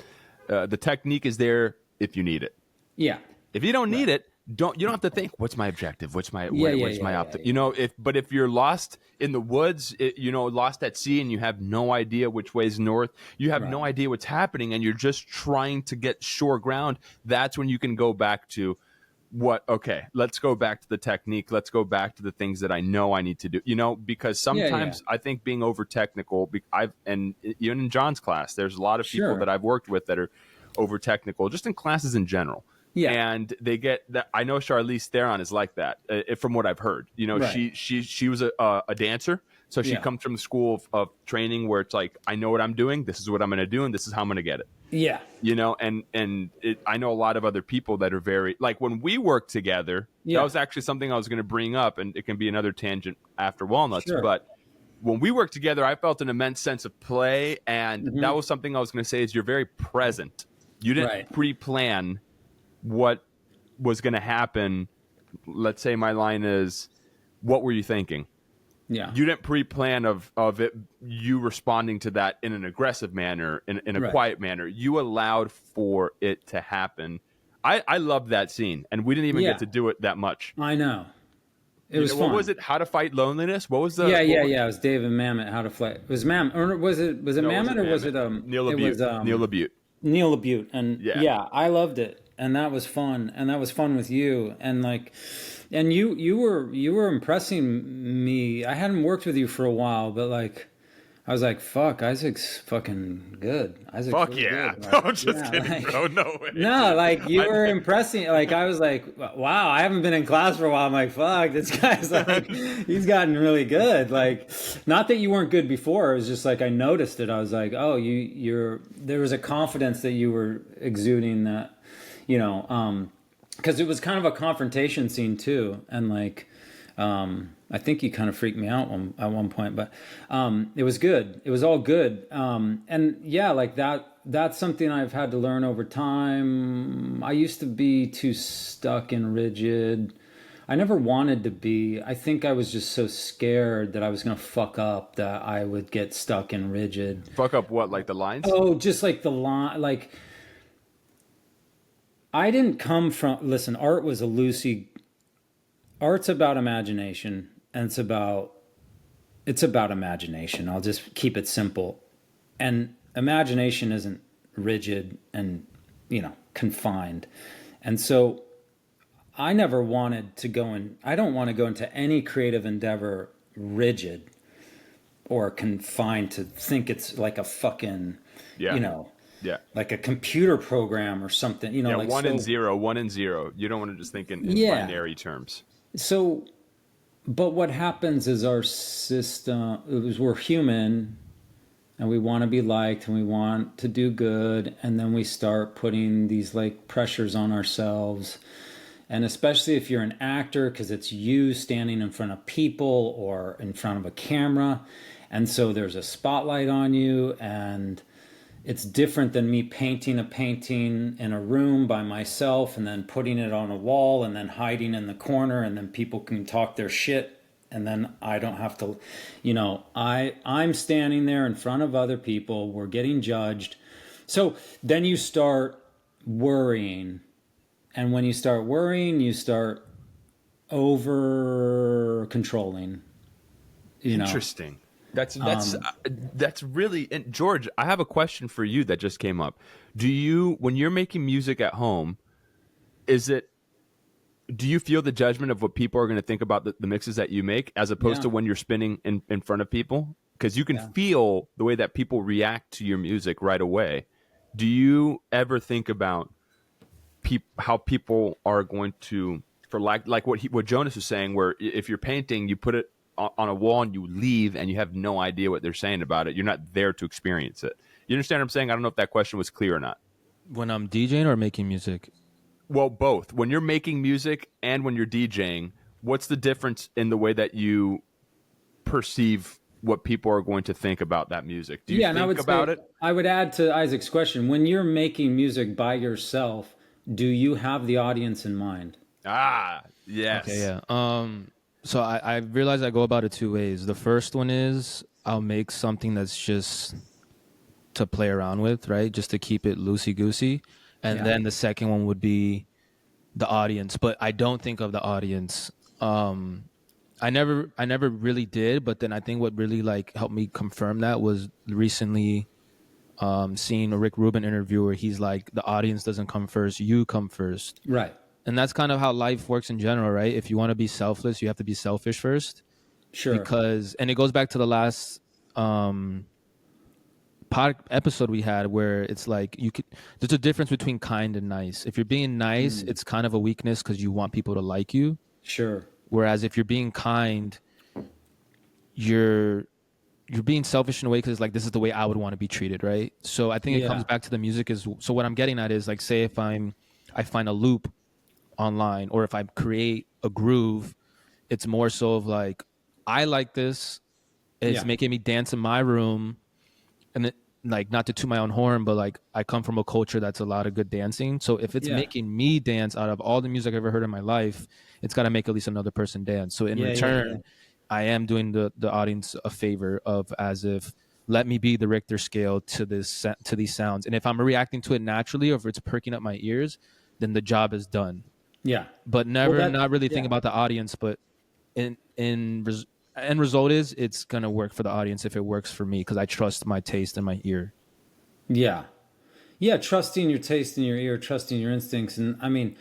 the technique is there if you need it. Yeah. If you don't need it, you don't have to think, what's my objective? What's my Yeah. You know, if you're lost in the woods, lost at sea, and you have no idea which way's north, you have no idea what's happening, and you're just trying to get shore ground, that's when you can go back to let's go back to the technique. Let's go back to the things that I know I need to do, because sometimes I think being over technical, and even in John's class, there's a lot of people that I've worked with that are over technical, just in classes in general. Yeah, and they get that. I know Charlize Theron is like that, from what I've heard. She was a dancer, so she comes from the school of training where it's like, I know what I'm doing. This is what I'm going to do, and this is how I'm going to get it. Yeah, I know a lot of other people that are very like when we work together. That was actually something I was going to bring up, and it can be another tangent after Walnuts, but. When we worked together, I felt an immense sense of play, and that was something I was going to say is you're very present. You didn't pre-plan what was going to happen. Let's say my line is, what were you thinking? Yeah. You didn't pre-plan of it, you responding to that in an aggressive manner, in a quiet manner. You allowed for it to happen. I loved that scene, and we didn't even get to do it that much. I know. It was fun. What was it? How to Fight Loneliness? What was the? It was David Mamet. How to Fight. It was Mamet, or was it Mamet, or was it Neil LaBute? Neil LaBute. Neil LaBute, and I loved it, and that was fun, and that was fun with you, and like, and you were impressing me. I hadn't worked with you for a while, but like, I was like, fuck, Isaac's fucking good. Isaac's fuck really yeah. good. Like, no, just kidding. Like, no way. No, like you were impressing. Like I was like, wow, I haven't been in class for a while. I'm like, fuck, this guy's like, he's gotten really good. Like, not that you weren't good before. It was just like, I noticed it. I was like, oh, there was a confidence that you were exuding that, because it was kind of a confrontation scene too. And like, I think you kind of freaked me out at one point, but it was good. It was all good. And yeah, like that's something I've had to learn over time. I used to be too stuck and rigid. I never wanted to be. I think I was just so scared that I was going to fuck up that I would get stuck and rigid. Fuck up what? Like the lines? Oh, just like the line. Like, I didn't come from... Listen, art was a loosey... Art's about imagination, and it's about imagination. I'll just keep it simple. And imagination isn't rigid and, confined. And so I never wanted to I don't want to go into any creative endeavor rigid or confined to think it's like a fucking, like a computer program or something, like 1 and 0, 1 and 0. You don't want to just think in binary terms. So, but what happens is our system, we're human and we want to be liked and we want to do good. And then we start putting these like pressures on ourselves. And especially if you're an actor, because it's you standing in front of people or in front of a camera. And so there's a spotlight on you, and it's different than me painting a painting in a room by myself and then putting it on a wall and then hiding in the corner, and then people can talk their shit, and then I don't have to, I'm standing there in front of other people. We're getting judged. So then you start worrying. And when you start worrying, you start over controlling. Interesting. That's really, and George, I have a question for you that just came up. When you're making music at home, do you feel the judgment of what people are going to think about the mixes that you make, as opposed to when you're spinning in front of people? Because you can feel the way that people react to your music right away. Do you ever think about how people are going to, for like what Jonas was saying, where if you're painting, you put it on a wall and you leave and you have no idea what they're saying about it. You're not there to experience it. You understand what I'm saying? I don't know if that question was clear or not. When I'm DJing or making music? Well, both. When you're making music and when you're DJing, what's the difference in the way that you perceive what people are going to think about that music? Do you and think about it? I would add to Isaac's question, when you're making music by yourself, do you have the audience in mind? Yes. Okay, yeah. So I realize I go about it two ways. The first one is I'll make something that's just to play around with, right? Just to keep it loosey-goosey. And then the second one would be the audience. But I don't think of the audience. I never really did, but then I think what really like helped me confirm that was recently seeing a Rick Rubin interview where he's like, the audience doesn't come first, you come first. Right. And that's kind of how life works in general, right? If you want to be selfless, you have to be selfish first. Sure. Because, and it goes back to the last episode we had where it's like there's a difference between kind and nice. If you're being nice, it's kind of a weakness because you want people to like you. Sure. Whereas if you're being kind, you're being selfish in a way because it's like, this is the way I would want to be treated, right? So I think it comes back to the music. So what I'm getting at is like, say if I find a loop online, or if I create a groove, it's more so of like, I like this, it's making me dance in my room, and like, not to toot my own horn, but like I come from a culture that's a lot of good dancing. So if it's making me dance, out of all the music I've ever heard in my life, it's got to make at least another person dance. So in return, I am doing the audience a favor of, as if, let me be the Richter scale to these sounds. And if I'm reacting to it naturally, or if it's perking up my ears, then the job is done. Yeah. But not really think about the audience, but end result is it's going to work for the audience if it works for me, because I trust my taste and my ear. Yeah. Yeah, trusting your taste and your ear, trusting your instincts. And I mean,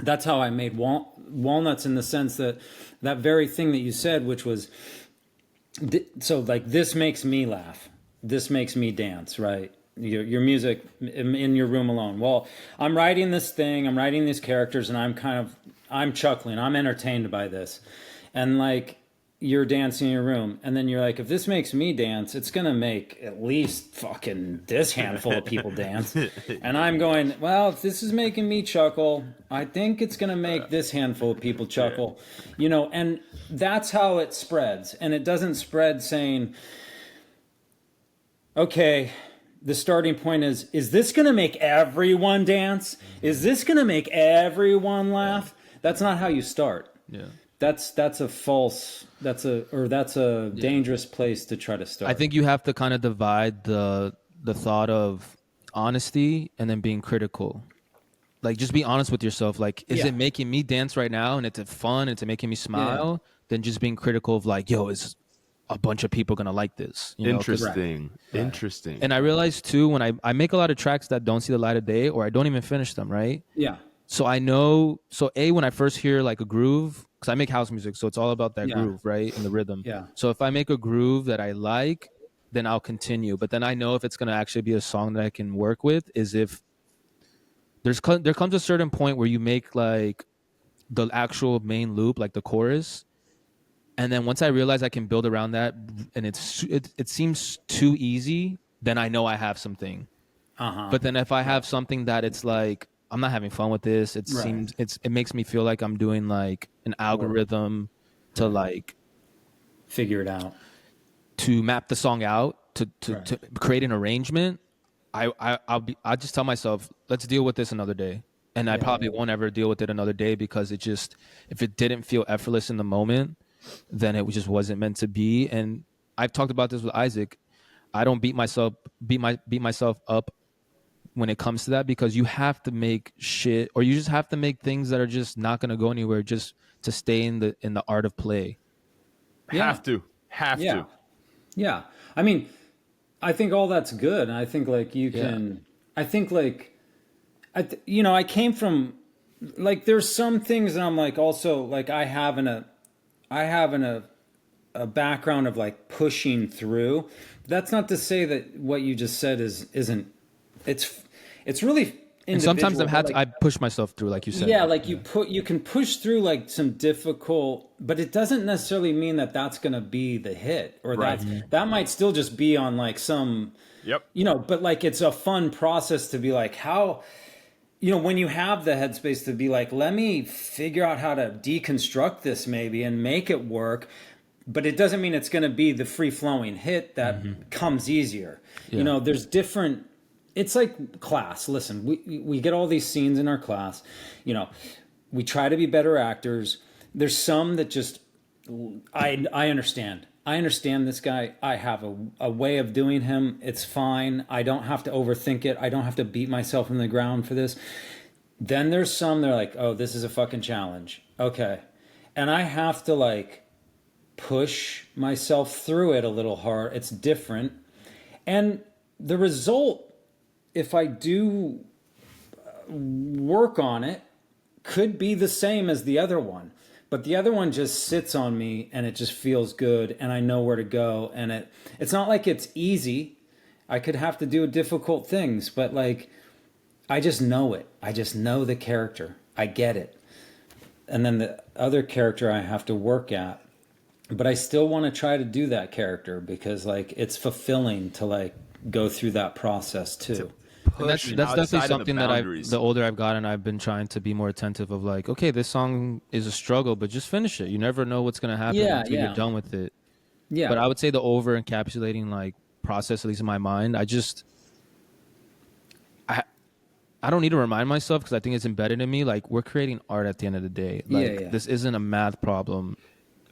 that's how I made Walnuts, in the sense that very thing that you said, which was, so like, this makes me laugh. This makes me dance, right? Your music in your room alone. Well, I'm writing this thing, I'm writing these characters, and I'm chuckling, I'm entertained by this. And like, you're dancing in your room, and then you're like, if this makes me dance, it's gonna make at least fucking this handful of people dance. And I'm going, well, if this is making me chuckle, I think it's gonna make this handful of people chuckle. You know, and that's how it spreads. And it doesn't spread saying, okay, the starting point is this going to make everyone dance? Is this going to make everyone laugh? That's not how you start. Yeah. That's a dangerous place to try to start. I think you have to kind of divide the thought of honesty and then being critical. Like, just be honest with yourself. Like, is it making me dance right now and it's fun, it's making me smile? Then just being critical of like, yo, is a bunch of people gonna like this? You know? Interesting. Interesting. And I realized too, when I make a lot of tracks that don't see the light of day, or I don't even finish them, right? Yeah. So I know, when I first hear like a groove, because I make house music, so it's all about that groove, right? And the rhythm. Yeah. So if I make a groove that I like, then I'll continue. But then I know if it's gonna actually be a song that I can work with, is if there comes a certain point where you make like the actual main loop, like the chorus. And then once I realize I can build around that, and it seems too easy, then I know I have something. But then if I have something that it's like, I'm not having fun with this, it makes me feel like I'm doing like an algorithm to like figure it out, to map the song out, to create an arrangement. I'll just tell myself, let's deal with this another day. And I probably won't ever deal with it another day, because if it didn't feel effortless in the moment, then it just wasn't meant to be. And I've talked about this with Isaac. I don't beat myself up when it comes to that, because you have to make shit, or you just have to make things that are just not going to go anywhere, just to stay in the art of play. Have to. Yeah. I mean, I think all that's good. And I think like you can, I think like, I came from like, there's some things that I'm like, also like I have a background of like pushing through. That's not to say that what you just said isn't. It's really individual. And sometimes I push myself through, like you said. Yeah, like you can push through like some difficult, but it doesn't necessarily mean that that's going to be the hit, or that might still just be on like some. Yep. But like it's a fun process to be like, how. When you have the headspace to be like, let me figure out how to deconstruct this maybe and make it work. but it doesn't mean it's going to be the free flowing hit that comes easier. You know, there's different. It's like class. Listen, we get all these scenes in our class. You know, we try to be better actors. There's some that just I understand. I understand this guy. I have a way of doing him. It's fine. I don't have to overthink it. I don't have to beat myself in the ground for this. Then there's some that are like, oh, this is a fucking challenge. Okay. And I have to like push myself through it a little hard. It's different. And the result, if I do work on it, could be the same as the other one. But the other one just sits on me and it just feels good and I know where to go. And it's not like it's easy. I could have to do difficult things, but like, I just know it. I just know the character. I get it. And then the other character I have to work at. But I still want to try to do that character because like it's fulfilling to like go through that process too. And that's definitely something that the older I've gotten, I've been trying to be more attentive of like, okay, this song is a struggle, but just finish it. You never know what's going to happen until you're done with it. Yeah. But I would say the over encapsulating like process, at least in my mind, I don't need to remind myself because I think it's embedded in me. Like we're creating art at the end of the day. Like this isn't a math problem.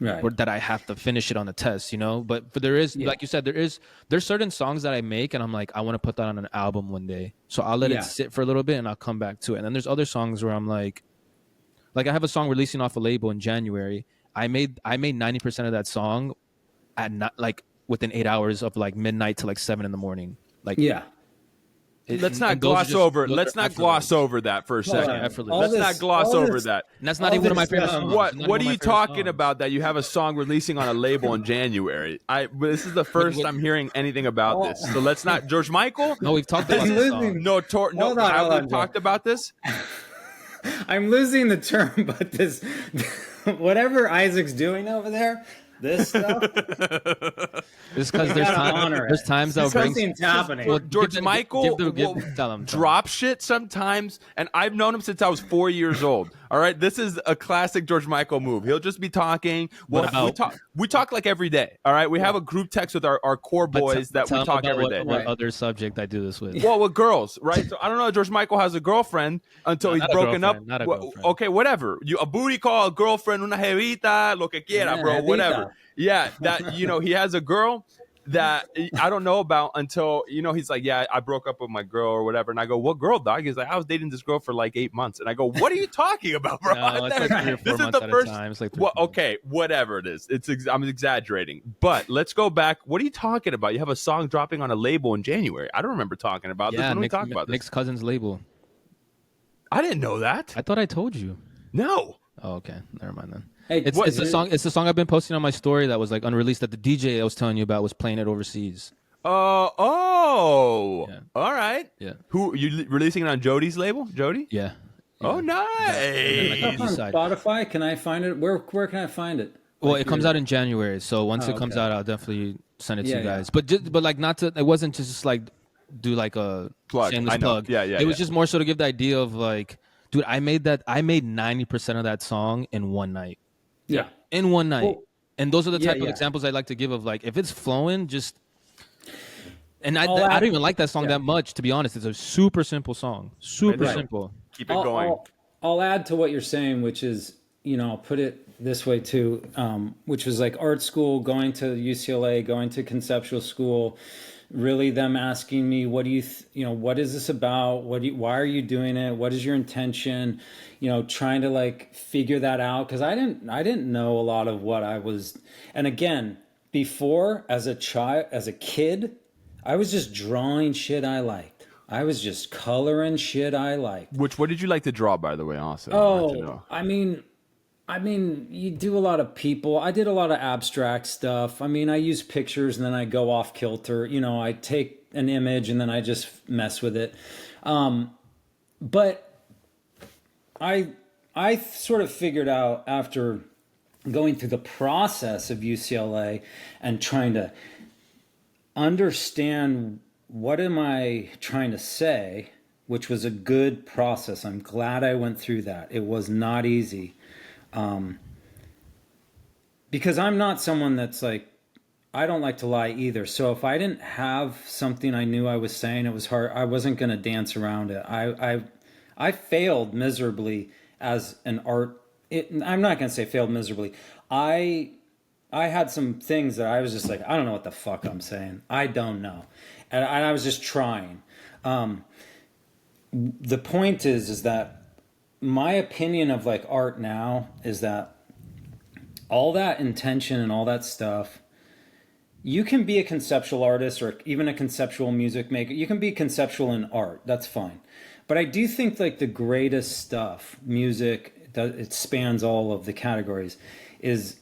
Right. Or that I have to finish it on the test, you know. But there is, like you said, there's certain songs that I make, and I'm like, I want to put that on an album one day. So I'll let it sit for a little bit, and I'll come back to it. And then there's other songs where I'm like I have a song releasing off a label in January. I made 90% of that song at like within 8 hours of like midnight to like 7 a.m. Like let's not gloss over that for a second. Let's not gloss over that. And that's not even one of my favorite songs. What are you talking about that you have a song releasing on a label in January? This is the first I'm hearing anything about this. So let's not George Michael? No, we've talked about this song. Have we talked about this? I'm losing the term, but this whatever Isaac's doing over there, this stuff. It's because there's times that something's happening. Well, George Michael will drop shit sometimes, and I've known him since I was 4 years old. All right, this is a classic George Michael move. He'll just be talking. We talk like every day. All right, we have a group text with our core boys that we talk every day. What other subject I do this with? Well, with girls, right? So I don't know. George Michael has a girlfriend until he's broken up. Not a girlfriend. Okay, whatever. A booty call, a girlfriend, una jevita, lo que quiera, bro. Whatever. Yeah, that he has a girl that I don't know about until he's like, yeah, I broke up with my girl or whatever, and I go, what girl, dog? He's like, I was dating this girl for like 8 months, and I go, what are you talking about, bro? No, it's like 3 or 4 months at a time. It's like okay, whatever it is. I'm exaggerating, but let's go back. What are you talking about? You have a song dropping on a label in January. I don't remember talking about this. When we talking about this? Nick's cousin's label. I didn't know that. I thought I told you. No. Oh, okay. Never mind then. Hey, it's a song. It's a song I've been posting on my story that was like unreleased. That the DJ I was telling you about was playing it overseas. All right. Yeah. Who you releasing it on Jody's label? Jody? Yeah. Oh, nice. On Spotify? Can I find it? Where can I find it? Well, it comes out in January, so once it comes out, I'll definitely send it to you guys. But like not to. It wasn't just like do like a shameless plug. Yeah. It was just more so to give the idea of like, dude, I made 90% of that song in one night. Yeah. In one night. Well, and those are the type of examples I like to give of like, if it's flowing, just... And I don't even like that song that much, to be honest. It's a super simple song. Super simple. Keep it going. I'll add to what you're saying, which is, I'll put it this way too, which was like art school, going to UCLA, going to conceptual school, really them asking me, what do you, what is this about? Why are you doing it? What is your intention? Trying to like figure that out. Cause I didn't know a lot of what I was. And again, before as a kid, I was just drawing shit I liked. I was just coloring shit I liked. What did you like to draw, by the way, also? Oh, I mean, you do a lot of people. I did a lot of abstract stuff. I mean, I use pictures and then I go off kilter. I take an image and then I just mess with it. But I sort of figured out after going through the process of UCLA and trying to understand what am I trying to say, which was a good process. I'm glad I went through that. It was not easy. because I'm not someone that's like, I don't like to lie either. So if I didn't have something I knew I was saying, it was hard. I wasn't going to dance around it. I failed miserably as an art. I'm not going to say failed miserably. I had some things that I was just like, I don't know what the fuck I'm saying. I don't know. And I was just trying. The point is that my opinion of like art now is that all that intention and all that stuff, you can be a conceptual artist or even a conceptual music maker. You can be conceptual in art. That's fine. But I do think like the greatest stuff, music, it spans all of the categories, is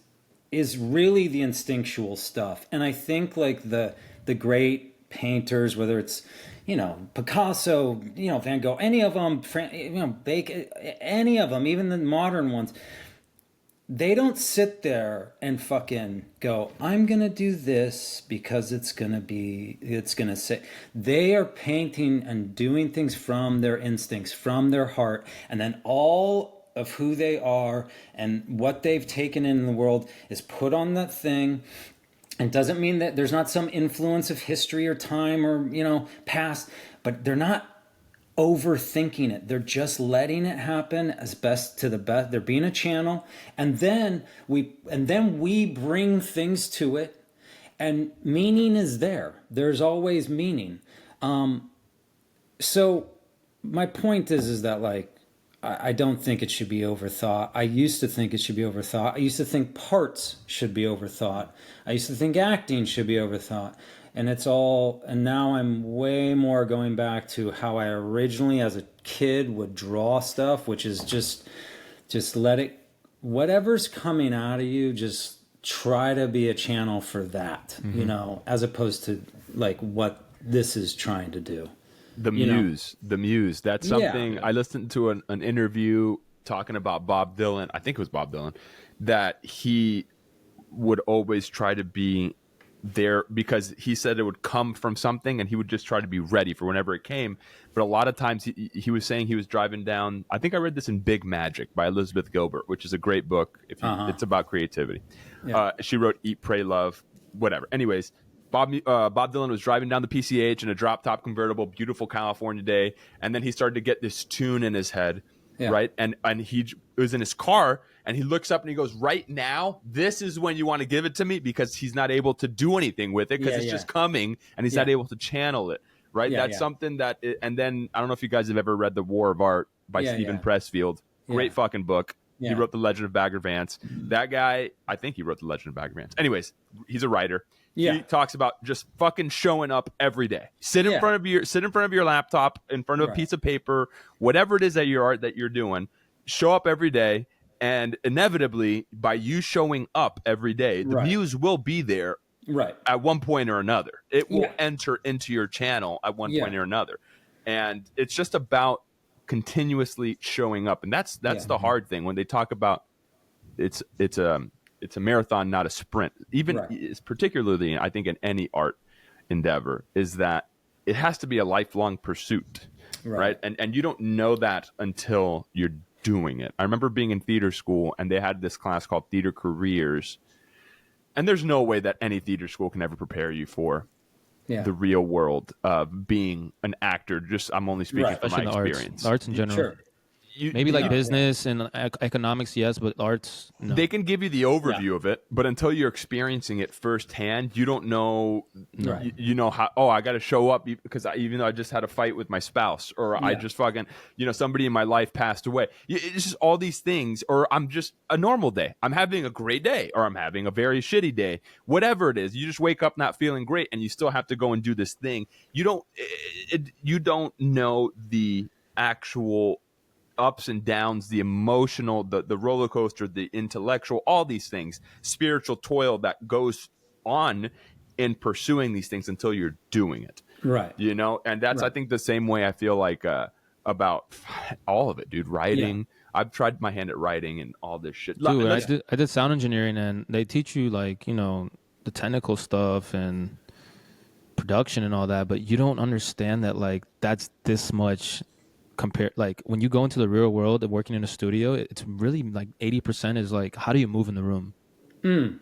really the instinctual stuff. And I think like the great painters, whether it's, you know, Picasso, you know, Van Gogh, any of them, you know, Bacon, any of them, even the modern ones, they don't sit there and fucking go, I'm going to do this because it's going to say. They are painting and doing things from their instincts, from their heart, and then all of who they are and what they've taken in the world is put on that thing. It doesn't mean that there's not some influence of history or time or, you know, past, but they're not overthinking it. They're just letting it happen as best to the best. They're being a channel, and then we bring things to it, and meaning is there. There's always meaning. So my point is that like I don't think it should be overthought. I used to think it should be overthought. I used to think parts should be overthought. I used to think acting should be overthought. And now I'm way more going back to how I originally as a kid would draw stuff, which is just let it, whatever's coming out of you, just try to be a channel for that, you know, as opposed to like what this is trying to do. The muse. That's something I listened to an interview talking about Bob Dylan. I think it was Bob Dylan, that he would always try to be there because he said it would come from something and he would just try to be ready for whenever it came. But a lot of times he was saying he was driving down, I think I read this in Big Magic by Elizabeth Gilbert, which is a great book. It's about creativity. Yeah. She wrote Eat, Pray, Love, whatever. Anyways, Bob Dylan was driving down the PCH in a drop top convertible, beautiful California day. And then he started to get this tune in his head. Yeah. Right. And he was in his car and he looks up and he goes, right now, this is when you want to give it to me, because he's not able to do anything with it because it's just coming and he's not able to channel it. Right. That's something that. And then I don't know if you guys have ever read The War of Art by Stephen Pressfield. Great fucking book. Yeah. He wrote The Legend of Bagger Vance. That guy, I think he wrote The Legend of Bagger Vance. Anyways, he's a writer. Yeah. He talks about just fucking showing up every day. Sit in front of your laptop, in front of a piece of paper, whatever it is that you're doing. Show up every day, and inevitably, by you showing up every day, the muse will be there. Right. At one point or another, it will enter into your channel at one point or another, and it's just about continuously showing up, and that's the hard thing when they talk about it's a marathon, not a sprint. Even particularly, I think, in any art endeavor, is that it has to be a lifelong pursuit, right? And you don't know that until you're doing it. I remember being in theater school, and they had this class called Theater Careers, and there's no way that any theater school can ever prepare you for the real world of being an actor. Just I'm only speaking from my experience. Arts in general. Sure. Maybe like business and economics, yes, but arts, no. They can give you the overview of it, but until you're experiencing it firsthand, you don't know. You know how? Oh, I got to show up because even though I just had a fight with my spouse, or I just fucking, somebody in my life passed away. It's just all these things, or I'm just a normal day. I'm having a great day, or I'm having a very shitty day. Whatever it is, you just wake up not feeling great, and you still have to go and do this thing. You don't know the actual ups and downs, the emotional, the roller coaster, the intellectual, all these things, spiritual toil that goes on in pursuing these things until you're doing it. Right. And that's, I think, the same way I feel like about all of it, dude. Writing. Yeah. I've tried my hand at writing and all this shit. Dude, I did sound engineering, and they teach you like, the technical stuff and production and all that, but you don't understand that like that's this much compared. Like when you go into the real world and working in a studio, it's really like 80% is like, how do you move in the room? It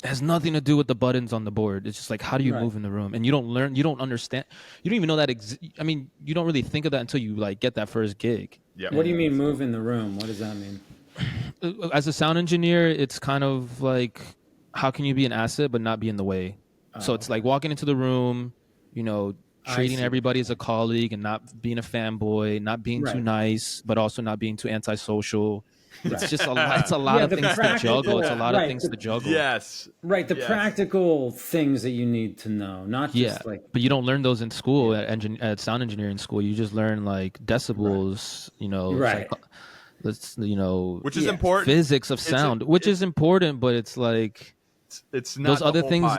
has nothing to do with the buttons on the board. It's just like, how do you move in the room? And you don't understand. You don't even know that. I mean, you don't really think of that until you like get that first gig. Yeah. What do you mean move in the room? What does that mean? As a sound engineer, it's kind of like, how can you be an asset but not be in the way? So it's like walking into the room, treating everybody as a colleague and not being a fanboy, not being too nice, but also not being too antisocial. It's just a lot. It's a lot of things to juggle. It's a lot of things to juggle. Yes. Right. The practical things that you need to know, not just like. But you don't learn those in school at sound engineering school. You just learn like decibels. Which is important. Physics of sound, which is important, but it's like it's not those other things.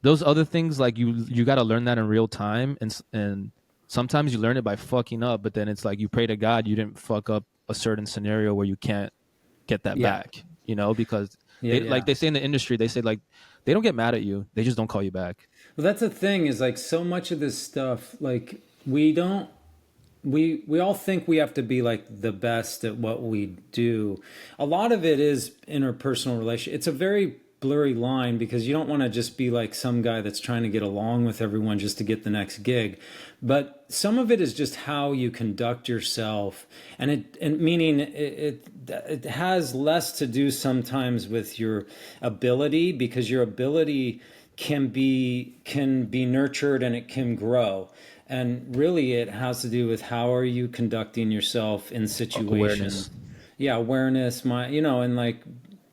Those other things, like you got to learn that in real time, and sometimes you learn it by fucking up. But then it's like you pray to God you didn't fuck up a certain scenario where you can't get that back, because like they say in the industry, they say like they don't get mad at you, they just don't call you back. Well, that's the thing is like so much of this stuff, like we all think we have to be like the best at what we do. A lot of it is interpersonal relation. It's a very blurry line because you don't want to just be like some guy that's trying to get along with everyone just to get the next gig. But some of it is just how you conduct yourself, and meaning it has less to do sometimes with your ability, because your ability can be nurtured and it can grow. And really it has to do with how are you conducting yourself in situations. Awareness, and like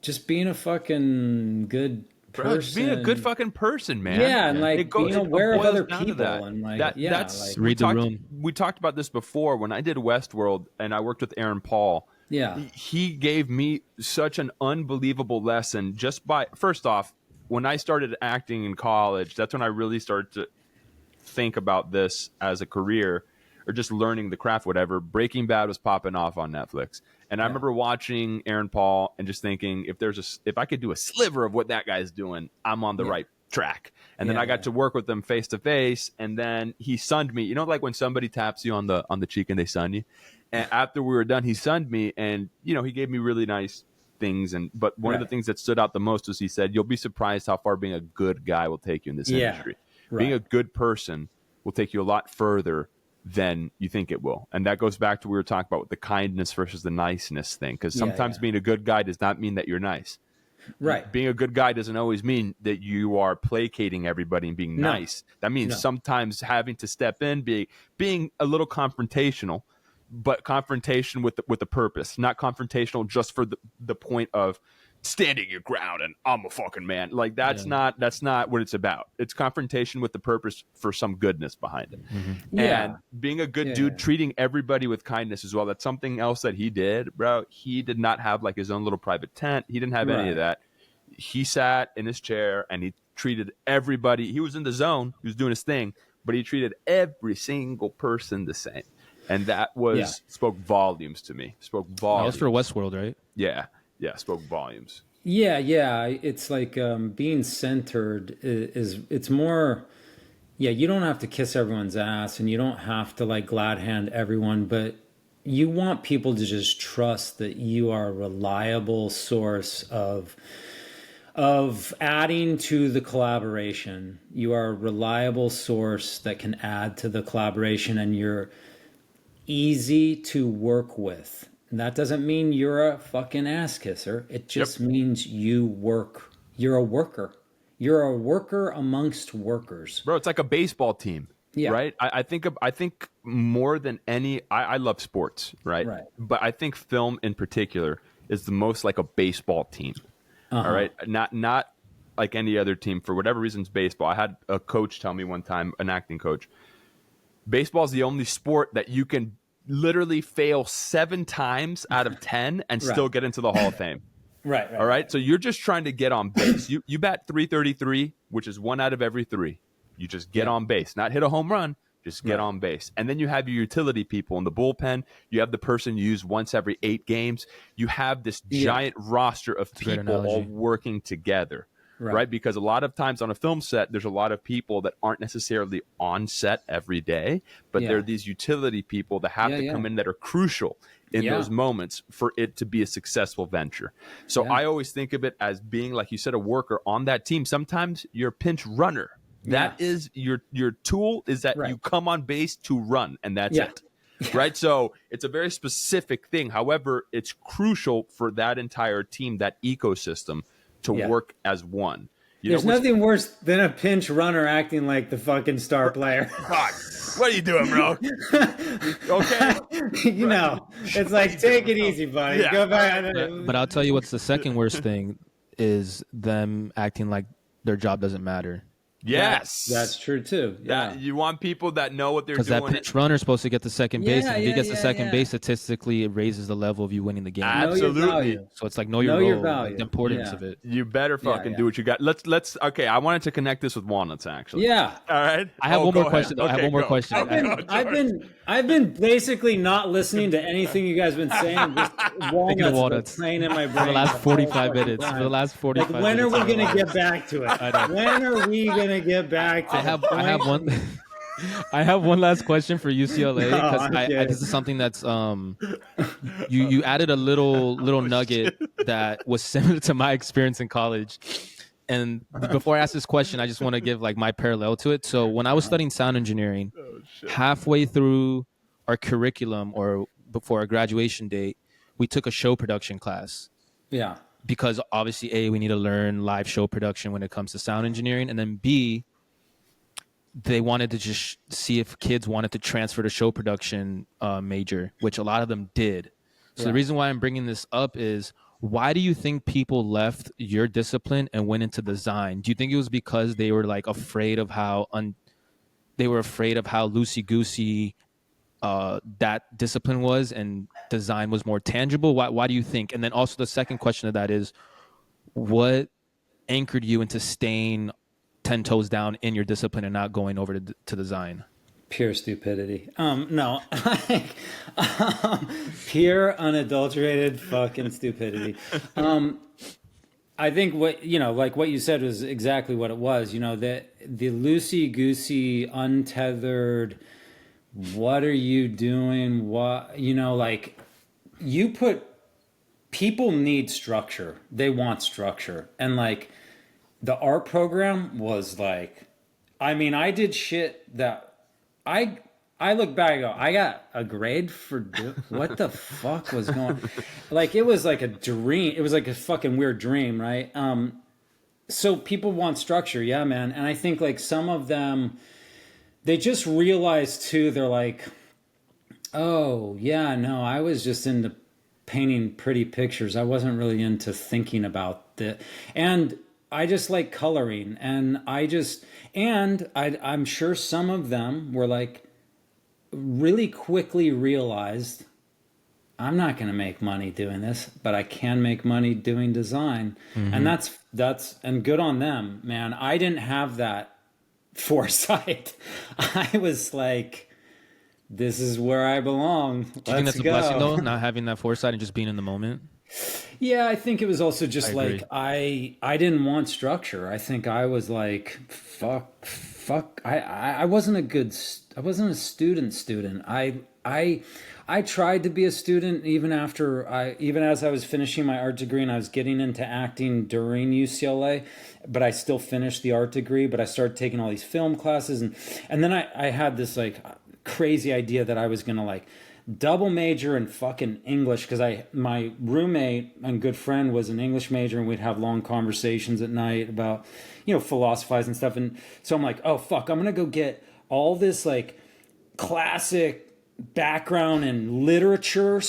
just being a fucking good person. Being a good fucking person, man. Yeah, and like being aware of other people. And like, that's read the room. We talked about this before when I did Westworld and I worked with Aaron Paul. Yeah. He gave me such an unbelievable lesson just by, first off, when I started acting in college, that's when I really started to think about this as a career or just learning the craft, whatever. Breaking Bad was popping off on Netflix. And I remember watching Aaron Paul and just thinking, if I could do a sliver of what that guy's doing, I'm on the right track. And then I got to work with him face to face, and then he sunned me. Like when somebody taps you on the cheek and they sun you. And after we were done, he sunned me, and he gave me really nice things. But one of the things that stood out the most was he said, "You'll be surprised how far being a good guy will take you in this industry. Being a good person will take you a lot further than you think it will." And that goes back to what we were talking about with the kindness versus the niceness thing, because sometimes being a good guy does not mean that you're nice. Right. Being a good guy doesn't always mean that you are placating everybody and being nice. That means sometimes having to step in, being a little confrontational, but confrontation with a purpose, not confrontational just for the point of standing your ground and I'm a fucking man. Like that's not what it's about. It's confrontation with the purpose for some goodness behind it. Mm-hmm. And being a good dude, treating everybody with kindness as well. That's something else that he did, bro. He did not have like his own little private tent. He didn't have any of that. He sat in his chair and he treated everybody. He was in the zone. He was doing his thing, but he treated every single person the same. And that spoke volumes to me. Spoke volumes. That was for Westworld, right? Yeah. Yeah, spoke volumes. Yeah. It's like being centered it's more. Yeah, you don't have to kiss everyone's ass, and you don't have to like glad hand everyone, but you want people to just trust that you are a reliable source of adding to the collaboration. You are a reliable source that can add to the collaboration, and you're easy to work with. And that doesn't mean you're a fucking ass kisser. It just means you work. You're a worker. You're a worker amongst workers. Bro, it's like a baseball team, right? I think more than any, I love sports, right? But I think film in particular is the most like a baseball team, all right? Not like any other team. For whatever reasons, baseball. I had a coach tell me one time, an acting coach, baseball is the only sport that you can literally fail 7 times out of 10 and still get into the Hall of Fame. Right. All right. So you're just trying to get on base. You bat .333, which is 1 out of every 3. You just get on base, not hit a home run, just get on base. And then you have your utility people in the bullpen. You have the person you use once every 8 games. You have this giant roster of people all working together. right? Because a lot of times on a film set, there's a lot of people that aren't necessarily on set every day, but they're these utility people that have to come in that are crucial in those moments for it to be a successful venture. So I always think of it as being, like you said, a worker on that team. Sometimes you're a pinch runner. That is your tool, is that you come on base to run, and that's it. Right? So it's a very specific thing. However, it's crucial for that entire team, that ecosystem, to work as one. There's nothing worse than a pinch runner acting like the fucking star player. God, what are you doing, bro? Okay. You know, it's like, take it easy, buddy. Go back. But I'll tell you what's the second worst thing is them acting like their job doesn't matter. Yes, that's true too. Yeah, you want people that know what they're doing. Because that pinch runner is supposed to get the second base, and if he gets the second base, statistically, it raises the level of you winning the game. Absolutely. So it's like know your role, like the importance of it. You better fucking do what you got. Let's. Okay, I wanted to connect this with Walnuts, actually. Yeah. All right. I have one more question. Though. I have one more question. I've been basically not listening to anything you guys have been saying. Just Walnuts playing in my brain for the last 45 minutes. For the last 45 minutes. When are we gonna get back to it? When are we gonna get back to it? I have one. I have one last question for UCLA because this is something that's you added a little nugget that was similar to my experience in college. And before I ask this question, I just want to give like my parallel to it. So when I was studying sound engineering, halfway through our curriculum or before our graduation date, we took a show production class. Yeah. Because obviously, A, we need to learn live show production when it comes to sound engineering. And then B, they wanted to just see if kids wanted to transfer to show production major, which a lot of them did. So the reason why I'm bringing this up is, why do you think people left your discipline and went into design? Do you think it was because they were like afraid of how loosey-goosey that discipline was, and design was more tangible? Why do you think? And then also the second question of that is, what anchored you into staying 10 toes down in your discipline and not going over to design? Pure stupidity. No, pure unadulterated fucking stupidity. I think what you said was exactly what it was. You know, the loosey goosey, untethered. What are you doing? What, like, people need structure. They want structure, and like the art program was like, I did shit that. I look back and go, I got a grade for what the fuck was going on? Like, it was like a dream. It was like a fucking weird dream, right? So people want structure. Yeah, man. And I think like some of them, they just realized too, they're like, oh yeah, no, I was just into painting pretty pictures. I wasn't really into thinking about it. And I just like coloring, and I'm sure some of them were like, really quickly realized, I'm not going to make money doing this, but I can make money doing design. Mm-hmm. And that's and good on them, man. I didn't have that foresight. I was like, this is where I belong. Do you think that's a blessing though, not having that foresight and just being in the moment? Yeah, I think it was also just like I didn't want structure. I think I was like, fuck. I wasn't a student. I tried to be a student even as I was finishing my art degree, and I was getting into acting during UCLA, but I still finished the art degree. But I started taking all these film classes, and then I had this like crazy idea that I was gonna like double major in fucking English, because my roommate and good friend was an English major, and we'd have long conversations at night about, philosophize and stuff. And so I'm like, oh fuck, I'm gonna go get all this like classic background in literature.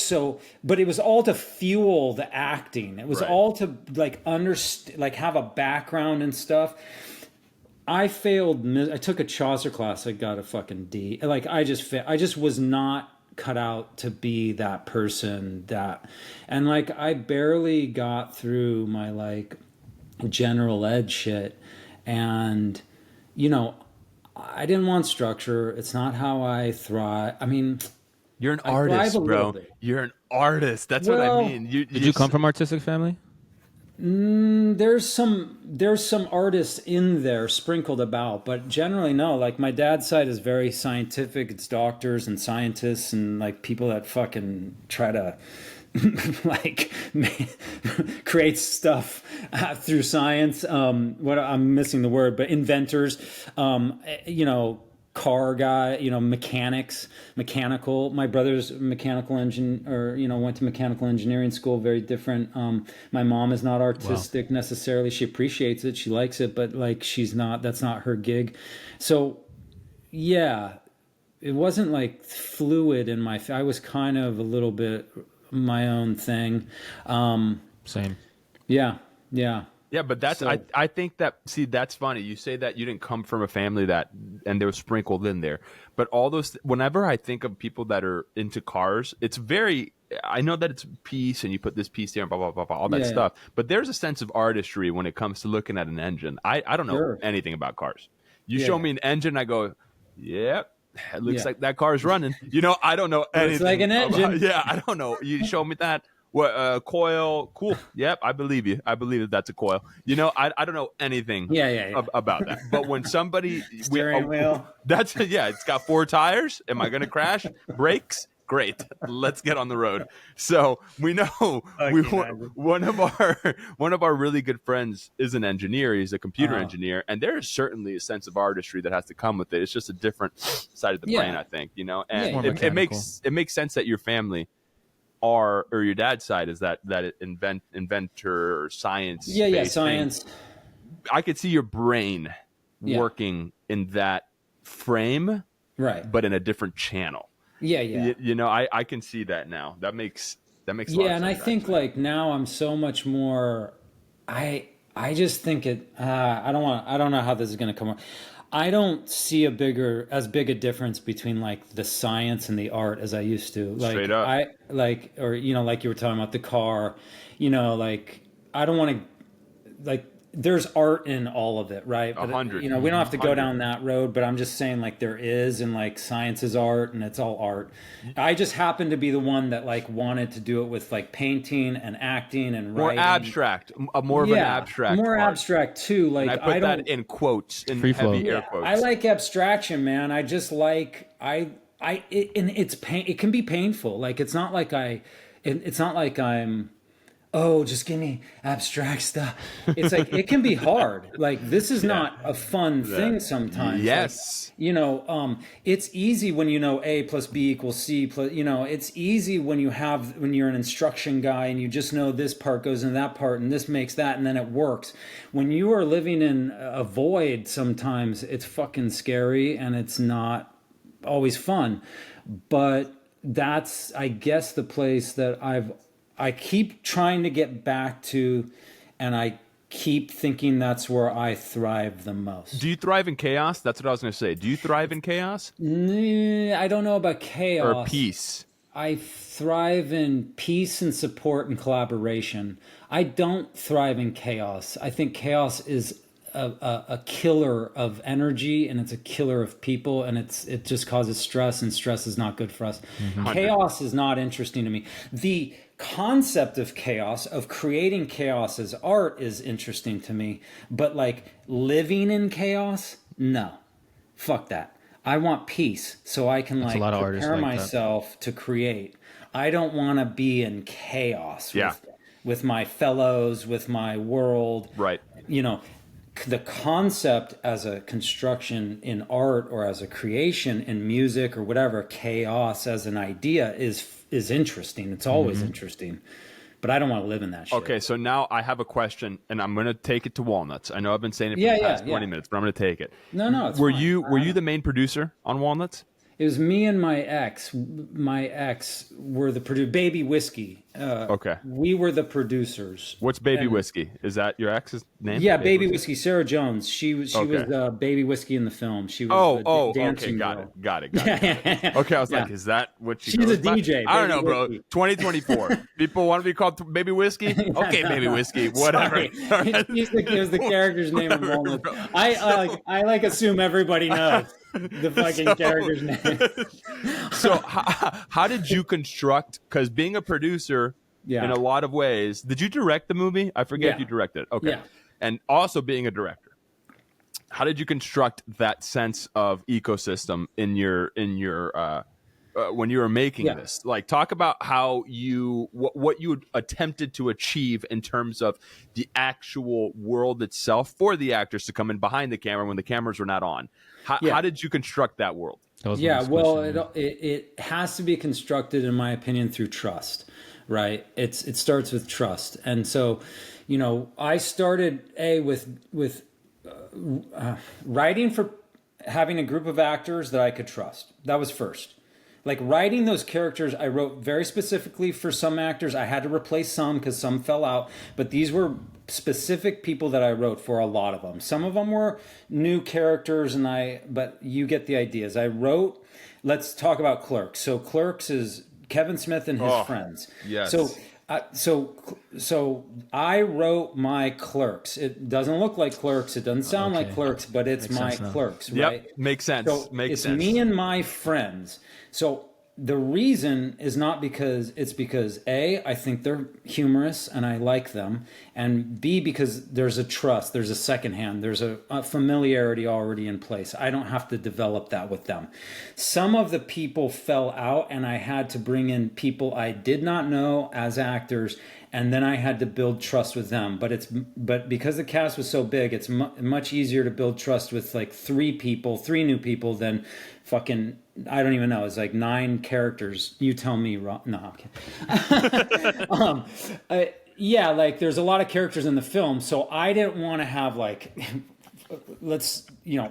But it was all to fuel the acting. It was all to like understand, like have a background and stuff. I failed. I took a Chaucer class. I got a fucking D. Like I just was not cut out to be that person and like I barely got through my like general ed shit, and I didn't want structure. It's not how I thrive. You're an artist, bro. You're an artist. That's what I mean. Did you come from artistic family? There's some artists in there sprinkled about, but generally no. Like my dad's side is very scientific. It's doctors and scientists and like people that fucking try to like create stuff through science. What I'm missing the word, but inventors. You know, car guy, you know, mechanical. My brother's mechanical engine, or you know, went to mechanical engineering school. Very different. My mom is not artistic necessarily. She appreciates it, she likes it, but like she's not. That's not her gig. So, yeah, it wasn't like fluid in my. I was kind of a little bit my own thing. Same. Yeah. Yeah, but that's I think that, see, that's funny. You say that you didn't come from a family that, and they were sprinkled in there. But all those, whenever I think of people that are into cars, it's very, I know that it's piece and you put this piece there and blah, blah, blah, blah, all that stuff. But there's a sense of artistry when it comes to looking at an engine. I don't know anything about cars. You show me an engine, I go, yep. It looks like that car is running. You know, I don't know anything. It's like an engine. I don't know. You show me that. What coil? Cool. Yep, I believe you. I believe that that's a coil. You know, I don't know anything about that. But when somebody steering wheel, that's it's got 4 tires. Am I going to crash? Brakes? Great. Let's get on the road. So we know one of our really good friends is an engineer. He's a computer engineer, and there is certainly a sense of artistry that has to come with it. It's just a different side of the brain, I think. You know, and it makes sense that your family or your dad's side is that inventor or science. Science. Thing. I could see your brain working in that frame, right? But in a different channel. You know, I can see that now. That makes a lot of sense. Yeah, and I think like now I'm so much more. I just think it. I don't know how this is going to come up. I don't see as big a difference between like the science and the art as I used to. Like straight up. Or you know, like you were talking about the car, you know, like I don't want to, like there's art in all of it, right? 100. You know, we don't have to go down that road, but I'm just saying like there is, and like science is art and it's all art. I just happen to be the one that like wanted to do it with like painting and acting and writing. More abstract, more of an abstract. More art. Abstract too. Like and I put that in quotes, in free flow. heavy air quotes. I like abstraction, man. I just like and it's pain. It can be painful. Like it's not like I'm. Oh, just give me abstract stuff. It's like it can be hard. Like this is not a fun thing sometimes. Yes. Like, you know, it's easy when you know A plus B equals C plus. You know, it's easy when you're an instruction guy and you just know this part goes in that part and this makes that and then it works. When you are living in a void, sometimes it's fucking scary and it's not always fun. But that's, I guess, the place that I keep trying to get back to, and I keep thinking that's where I thrive the most. Do you thrive in chaos? That's what I was going to say. Do you thrive in chaos? I don't know about chaos. Or peace? I thrive in peace and support and collaboration. I don't thrive in chaos. I think chaos is a killer of energy, and it's a killer of people, and it just causes stress, and stress is not good for us. Mm-hmm. Chaos is not interesting to me. The concept of chaos, of creating chaos as art, is interesting to me, but like living in chaos, no, fuck that. I want peace so I can like prepare myself to create. I don't want to be in chaos with my fellows, with my world. Right. You know, the concept as a construction in art or as a creation in music or whatever, chaos as an idea is interesting. It's always interesting. But I don't want to live in that shit. Okay, so now I have a question, and I'm going to take it to Walnuts. I know I've been saying it for the past 20 minutes, but I'm going to take it. No, it's Were fine. you the main producer on Walnuts? It was me and my ex. My ex were the Baby Whiskey. Okay. We were the producers. What's Baby Whiskey? Is that your ex's name? Yeah, Baby Whiskey. Sarah Jones. She was Baby Whiskey in the film. She was dancing girl. Got it. Yeah. Okay, I was like, is that what she's a DJ? I don't know, bro. 2024. People want to be called Baby Whiskey? Okay, Baby Whiskey. Whatever. It was the character's name in Walnuts. I like assume everybody knows the fucking character's name. So how did you construct, because being a producer, in a lot of ways. Did you direct the movie? I forget if you directed it. Okay. Yeah. And also being a director, how did you construct that sense of ecosystem in your when you were making this? Like, talk about how what you attempted to achieve in terms of the actual world itself for the actors to come in behind the camera when the cameras were not on. How did you construct that world? It has to be constructed, in my opinion, through trust, right? It starts with trust. And so, I started with writing for having a group of actors that I could trust. That was first. Like, writing those characters, I wrote very specifically for some actors. I had to replace some because some fell out, but these were specific people that I wrote for, a lot of them. Some of them were new characters, but you get the ideas. I wrote, let's talk about Clerks. So Clerks is Kevin Smith and his friends. Yes. So I wrote my Clerks. It doesn't look like Clerks. It doesn't sound like Clerks, but it's my Clerks, right? Yep, makes sense. So it's me and my friends. So the reason is not because A, I think they're humorous and I like them, and B, because there's a trust, there's a secondhand, there's a familiarity already in place. I don't have to develop that with them. Some of the people fell out and I had to bring in people I did not know as actors, and then I had to build trust with them. But because the cast was so big, it's much easier to build trust with like three new people than fucking, I don't even know. It's like 9 characters. You tell me, Rob. No, I'm kidding. Like there's a lot of characters in the film, so I didn't want to have like,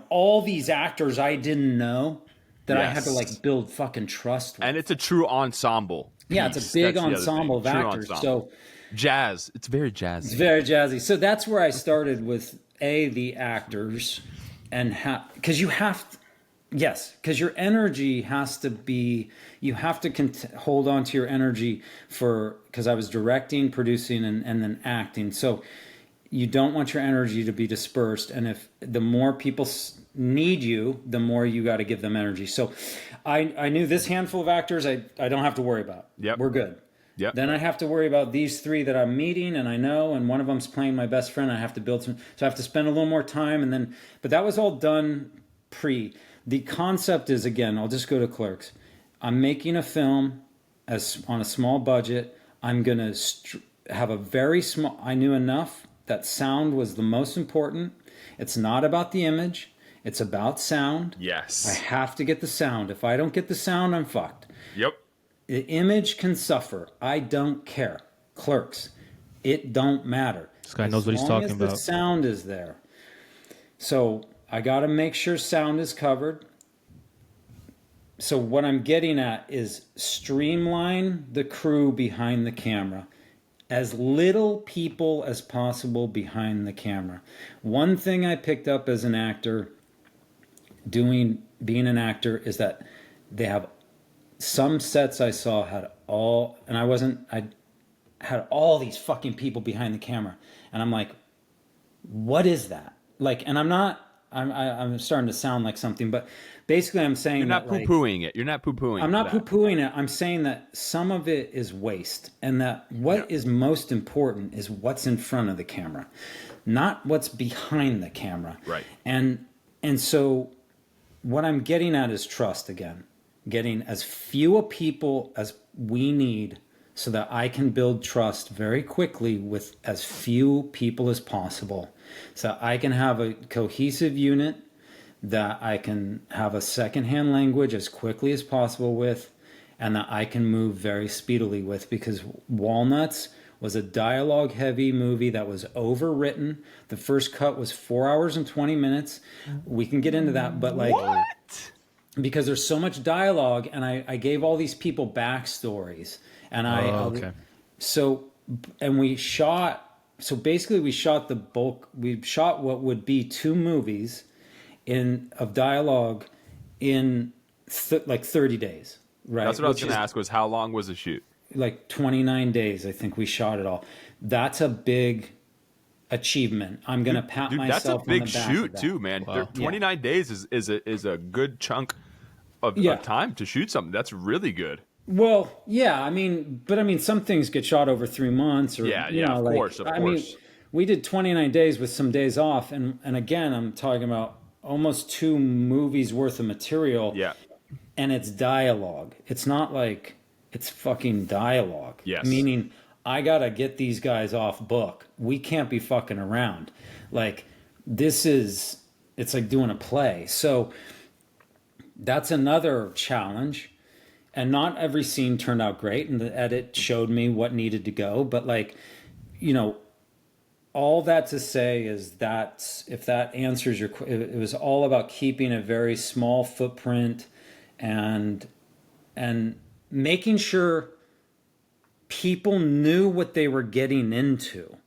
all these actors I didn't know that I had to like build fucking trust with. And it's a true ensemble. Yeah, it's a big ensemble of actors. So jazz. It's very jazzy. It's very jazzy. So that's where I started with the actors, and because your energy has to be. You have to hold on to your energy because I was directing, producing, and then acting. So you don't want your energy to be dispersed. And if the more people need you, the more you got to give them energy. So I knew this handful of actors I don't have to worry about. Yep. We're good. Yep. Then I have to worry about these 3 that I'm meeting and I know, and one of them's playing my best friend. I have to build some, so I have to spend a little more time, but that was all done pre. The concept is, again, I'll just go to Clerks. I'm making a film on a small budget. I'm going to have a very small, I knew enough that sound was the most important. It's not about the image. It's about sound. Yes. I have to get the sound. If I don't get the sound, I'm fucked. Yep. The image can suffer. I don't care. Clerks. It don't matter. This guy knows what he's talking about. The sound is there. So I got to make sure sound is covered. So what I'm getting at is streamline the crew behind the camera. As little people as possible behind the camera. One thing I picked up as an actor, being an actor, is that they have some sets I saw had all these fucking people behind the camera, and I'm like, what is that? Like, and I'm starting to sound like something, but basically I'm saying you're not poo-pooing it. You're not poo-pooing. I'm not poo-pooing it. I'm saying that some of it is waste, and that what is most important is what's in front of the camera, not what's behind the camera. Right. And so what I'm getting at is trust again. Getting as few people as we need so that I can build trust very quickly with as few people as possible. So I can have a cohesive unit that I can have a secondhand language as quickly as possible with, and that I can move very speedily with, because Walnuts was a dialogue-heavy movie that was overwritten. The first cut was 4 hours and 20 minutes. We can get into that, but like... What? Because there's so much dialogue, and I gave all these people backstories, and we shot the bulk. We shot what would be 2 movies of dialogue in like 30 days, right? That's what I was going to ask, was how long was the shoot? Like 29 days, I think we shot it all. That's a big achievement. I'm going to pat myself on the back. That's a big shoot too, man. Wow. 29 days is a good chunk of time to shoot something. That's really good. Well, yeah, some things get shot over 3 months, or of course. I mean, we did 29 days with some days off, and again, I'm talking about almost 2 movies worth of material. Yeah. And it's dialogue. It's not like it's fucking dialogue. Yes. Meaning, I gotta get these guys off book. We can't be fucking around. Like, it's like doing a play. So that's another challenge. And not every scene turned out great, and the edit showed me what needed to go. But all that to say is that if that answers your question, it was all about keeping a very small footprint and making sure people knew what they were getting into,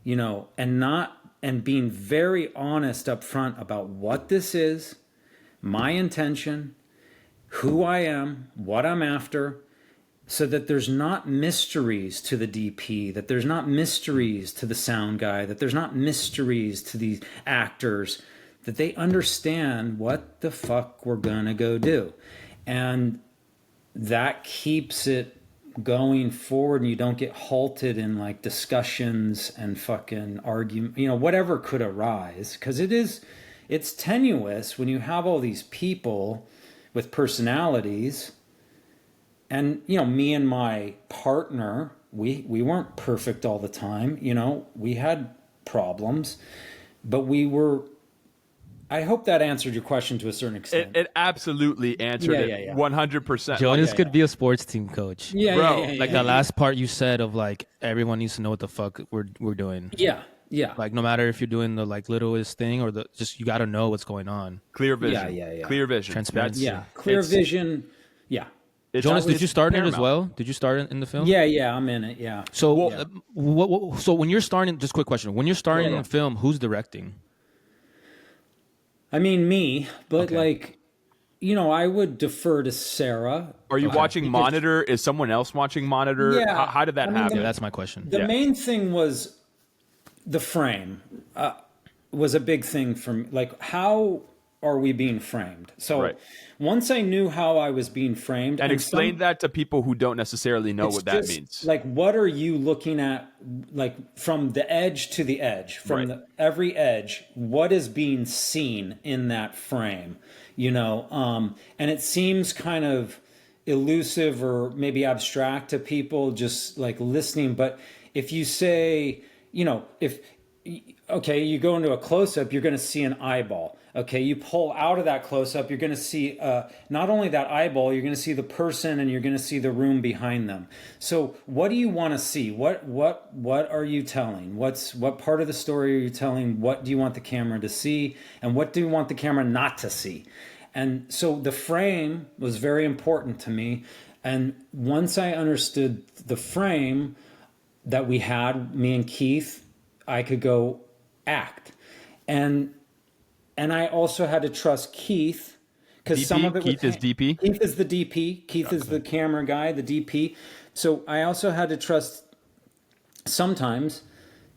and being very honest up front about what this is, my intention, who I am, what I'm after, so that there's not mysteries to the DP, that there's not mysteries to the sound guy, that there's not mysteries to the actors, that they understand what the fuck we're gonna go do. And that keeps it going forward, and you don't get halted in like discussions and fucking argument, whatever could arise. Because it's tenuous when you have all these people with personalities. And, me and my partner, we weren't perfect all the time. We had problems, but I hope that answered your question to a certain extent. It absolutely answered it 100%. Jonas could be a sports team coach. Bro. The last part you said of like, everyone needs to know what the fuck we're doing. Yeah. Like, no matter if you're doing the like littlest thing or you got to know what's going on. Clear vision. Yeah. Clear vision. Transparency. Clear vision. Yeah. Jonas, did you start in it as well? Did you start in the film? Yeah, I'm in it. Yeah. So, so when you're starting, just a quick question. When you're starting in the film, who's directing? I mean, me, but I would defer to Sarah. Are you watching monitor? Is someone else watching monitor? Yeah. How did that happen? Yeah, that's my question. The main thing was the frame was a big thing for me. Like, how are we being framed? So once I knew how I was being framed, and explain that to people who don't necessarily know what that means. Like, what are you looking at? Like, from the edge to the edge, from every edge, what is being seen in that frame? And it seems kind of elusive or maybe abstract to people just like listening. But if you say, okay, you go into a close-up, you're going to see an eyeball. Okay, you pull out of that close-up, you're going to see not only that eyeball, you're going to see the person, and you're going to see the room behind them. So what do you want to see? What are you telling? What part of the story are you telling? What do you want the camera to see? And what do you want the camera not to see? And so the frame was very important to me. And once I understood the frame that we had, me and Keith, I could go act. And I also had to trust Keith, because some of it Keith is DP? Keith is the DP. Keith is the camera guy, the DP. So I also had to trust sometimes,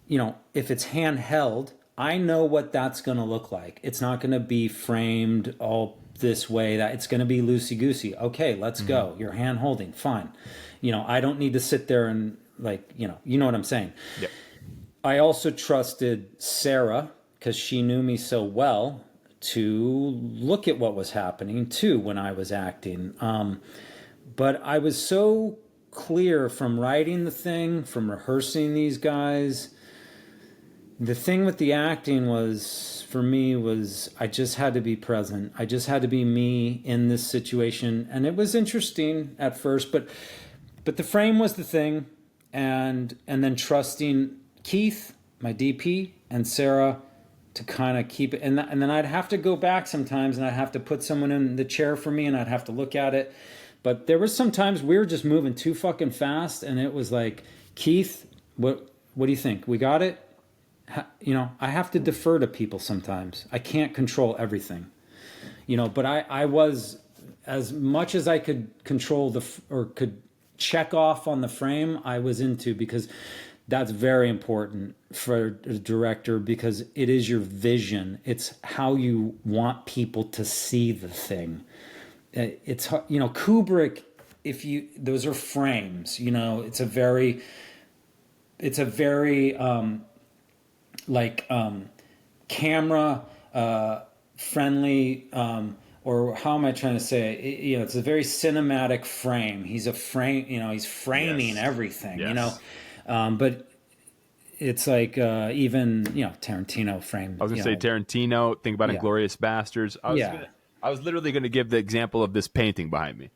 if it's handheld, I know what that's going to look like. It's not going to be framed all this way, that it's going to be loosey-goosey. Okay, let's go. You're hand holding. Fine. I don't need to sit there and you know what I'm saying. Yep. I also trusted Sarah, because she knew me so well, to look at what was happening too when I was acting. But I was so clear from writing the thing, from rehearsing these guys. The thing with the acting was, for me, was I just had to be present. I just had to be me in this situation. And it was interesting at first, but the frame was the thing. And then trusting Keith, my DP, and Sarah to kind of keep it. And then I'd have to go back sometimes, and I'd have to put someone in the chair for me, and I'd have to look at it. But there was sometimes we were just moving too fucking fast, and it was like, Keith, what do you think? We got it? I have to defer to people sometimes. I can't control everything. But I was, as much as I could control or could check off on the frame, I was into, because that's very important for a director, because it is your vision. It's how you want people to see the thing. It's, Kubrick those are frames, you know, it's a very camera friendly, or how am I trying to say it? You know, it's a very cinematic frame. He's a frame, you know, he's framing everything, you know, but it's like even, you know, Tarantino framed. I was gonna say Tarantino. Think about Inglourious Bastards. I was literally gonna give the example of this painting behind me.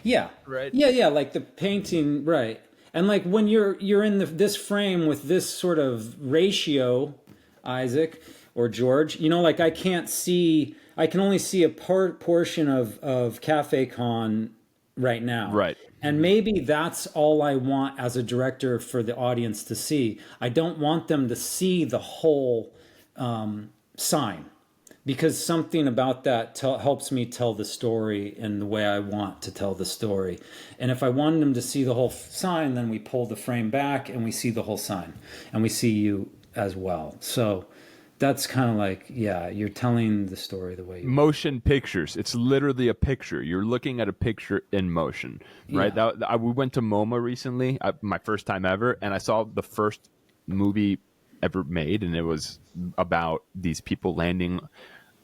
Yeah. Right. Yeah. Like the painting, right? And like when you're in this frame with this sort of ratio, Isaac or George, you know, like I can only see a portion of Cafe Con right now. Right. And maybe that's all I want as a director for the audience to see. I don't want them to see the whole sign, because something about that helps me tell the story in the way I want to tell the story. And if I wanted them to see the whole sign, then we pull the frame back and we see the whole sign and we see you as well. So that's kind of like, you're telling the story the way you motion pictures. It's literally a picture. You're looking at a picture in motion, right? Yeah. We went to MoMA recently, my first time ever, and I saw the first movie ever made, and it was about these people landing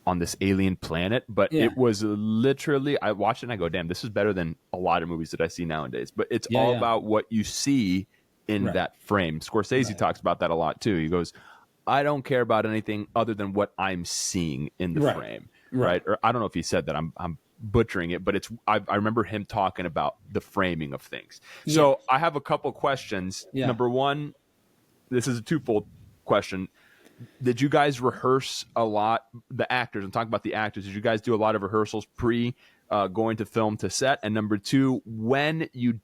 on this alien planet. But it was literally, I watched it and I go, damn, this is better than a lot of movies that I see nowadays. But it's all about what you see in that frame. Scorsese talks about that a lot too. He goes, I don't care about anything other than what I'm seeing in the frame, right? Or I don't know if he said that. I'm butchering it, but I remember him talking about the framing of things. So I have a couple questions. Number one, this is a twofold question. Did you guys rehearse a lot? The actors, I'm talking about the actors. Did you guys do a lot of rehearsals pre going to film to set? And number two, when you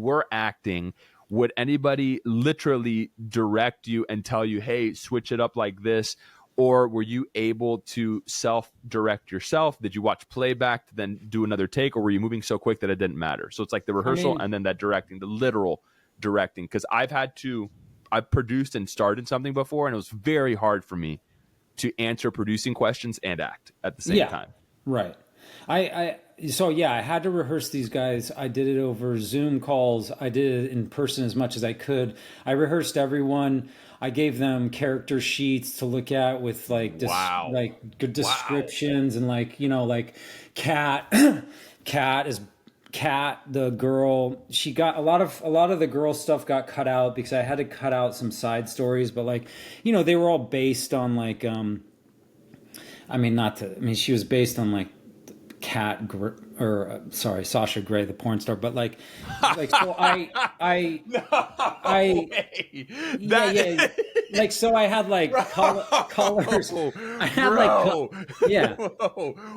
were acting, would anybody literally direct you and tell you, hey, switch it up like this? Or were you able to self-direct yourself? Did you watch playback to then do another take? Or were you moving so quick that it didn't matter? So it's like the rehearsal and then that directing, the literal directing. Because I've produced and started something before, and it was very hard for me to answer producing questions and act at the same time. Right. I had to rehearse these guys. I did it over Zoom calls. I did it in person as much as I could. I rehearsed everyone. I gave them character sheets to look at with like good descriptions and like, you know, like Kat the girl, she got a lot of the girl stuff got cut out because I had to cut out some side stories, but like, you know, they were all based on like she was based on like Sasha Grey, the porn star, but like so like so I had like colors. I had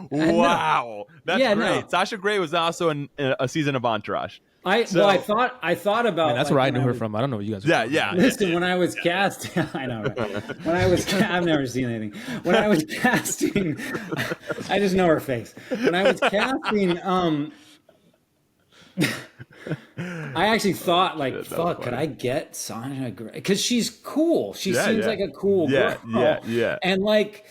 wow, that's great. Sasha Grey was also in a season of Entourage. I thought about. That's where I knew her from. I don't know what you guys. Listen, when I was casting, I know. Right? I've never seen anything. When I was casting, I just know her face. When I was casting, I actually thought like, fuck, could I get Sasha Grey? Because she's cool. She seems like a cool girl. Yeah. And like,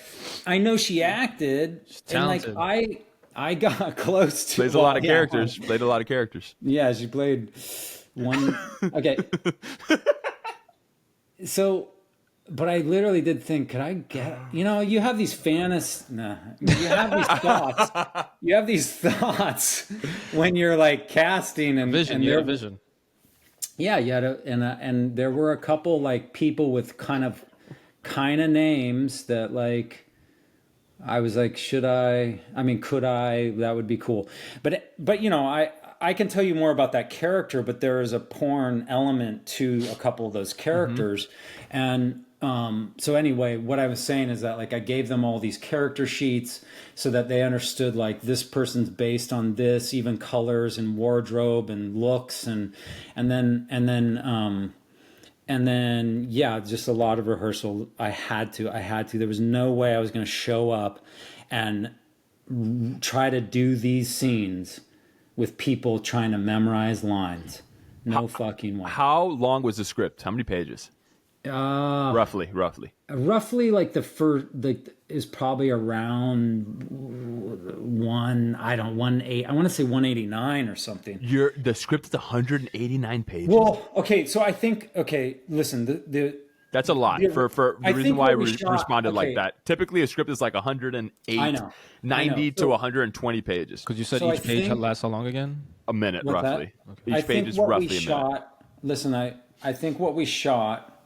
I know she acted, and like I got close to. Played a lot of characters. Yeah, she played one. Okay. So, but I literally did think, could I get? You know, you have these fantasies. Nah, you have these thoughts. You have these thoughts when you're like casting and vision. Vision. Yeah, and there were a couple like people with kind of names that like. I was like, could I? That would be cool. But you know, I can tell you more about that character, but there is a porn element to a couple of those characters. And so anyway, what I was saying is that like I gave them all these character sheets so that they understood like this person's based on this, even colors and wardrobe and looks and then, just a lot of rehearsal. I had to. There was no way I was going to show up and try to do these scenes with people trying to memorize lines. No fucking way. How long was the script? How many pages? Roughly. Roughly, like the first, is probably around I want to say 189 or something. The script is 189 pages. Well, okay, so I think, listen, that's a lot for the reason why I responded like that. Typically, a script is like 108, 90 to 120 pages. Because you said each page lasts how long again? A minute, roughly. Okay. Each page is roughly a minute. Listen, I think what we shot,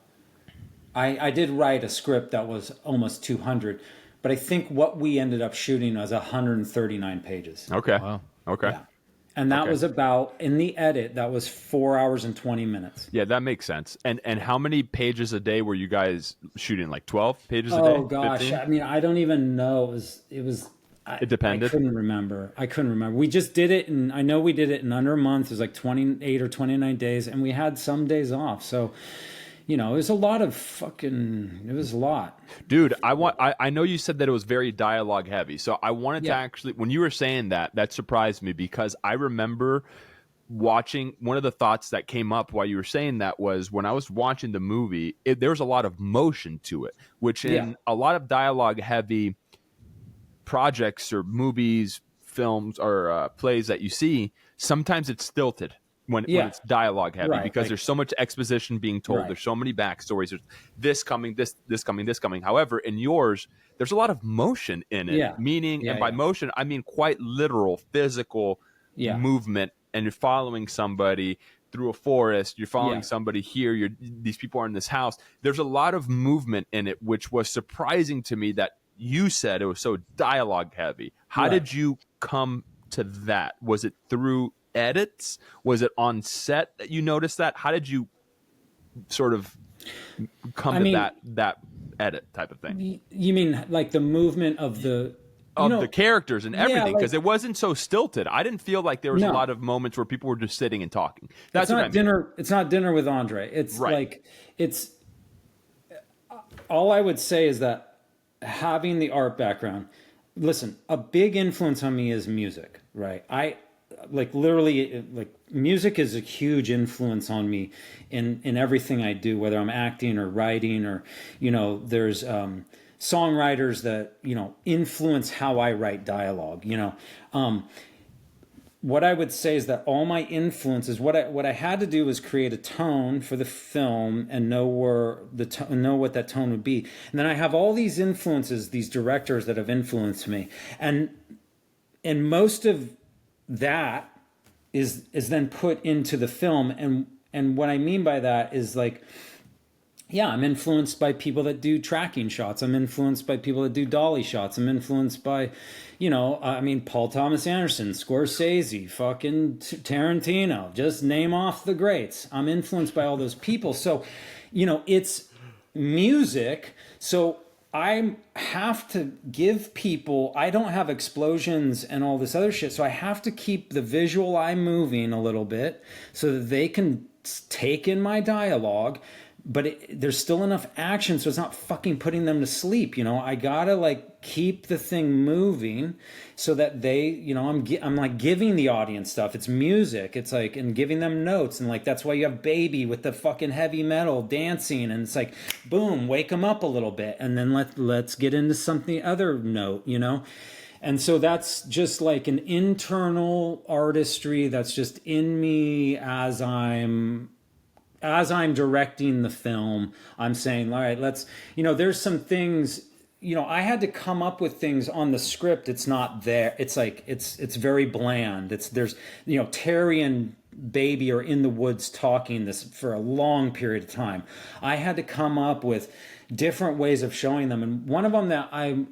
I did write a script that was almost 200, but I think what we ended up shooting was 139 pages. Okay. Wow. Okay. Yeah. And that was about, in the edit, that was 4 hours and 20 minutes. Yeah, that makes sense. And how many pages a day were you guys shooting? Like 12 pages a day? Oh, gosh. 15? I mean, I don't even know. It depended? I couldn't remember. We just did it, and I know we did it in under a month. It was like 28 or 29 days, and we had some days off. So, it was a lot of it was a lot. Dude, I know you said that it was very dialogue heavy. So I wanted to actually, when you were saying that surprised me, because I remember watching, one of the thoughts that came up while you were saying that was when I was watching the movie, there was a lot of motion to it, which in a lot of dialogue heavy projects or movies, films, or plays that you see, sometimes it's stilted when it's dialogue heavy, because there's so much exposition being told. There's so many backstories. There's this coming, this coming. However, in yours, there's a lot of motion in it. Meaning, and by motion, I mean quite literal, physical movement. And you're following somebody through a forest. You're following somebody here. These people are in this house. There's a lot of movement in it, which was surprising to me that you said it was so dialogue heavy. How did you come to that? Was it through edits? Was it on set that you noticed that? How did you sort of come to that edit type of thing? You mean like the movement of the characters and everything, because it wasn't so stilted. I didn't feel like there was a lot of moments where people were just sitting and talking. That's not dinner. It's not Dinner with Andre. It's all I would say is that having the art background. Listen, a big influence on me is music. Right, music is a huge influence on me in everything I do, whether I'm acting or writing or, there's songwriters that, influence how I write dialogue. What I would say is that all my influences, what I had to do was create a tone for the film and know what that tone would be. And then I have all these influences, these directors that have influenced me. And most of that is then put into the film, and what I mean by that is I'm influenced by people that do tracking shots. I'm influenced by people that do dolly shots. I'm influenced by, Paul Thomas Anderson, Scorsese, fucking Tarantino. Just name off the greats. I'm influenced by all those people. So, it's music. So I have to give people, I don't have explosions and all this other shit, so I have to keep the visual eye moving a little bit so that they can take in my dialogue, but there's still enough action so it's not fucking putting them to sleep. I gotta keep the thing moving so that they, I'm giving the audience stuff. It's music. It's and giving them notes, and that's why you have Baby with the fucking heavy metal dancing, and it's boom, wake them up a little bit, and then let's get into something other note, And so that's just an internal artistry that's just in me as I'm directing the film. I'm saying, all right, let's, there's some things, I had to come up with things on the script. It's not there. It's it's very bland. There's Terry and Baby are in the woods talking this for a long period of time. I had to come up with different ways of showing them. And one of them that I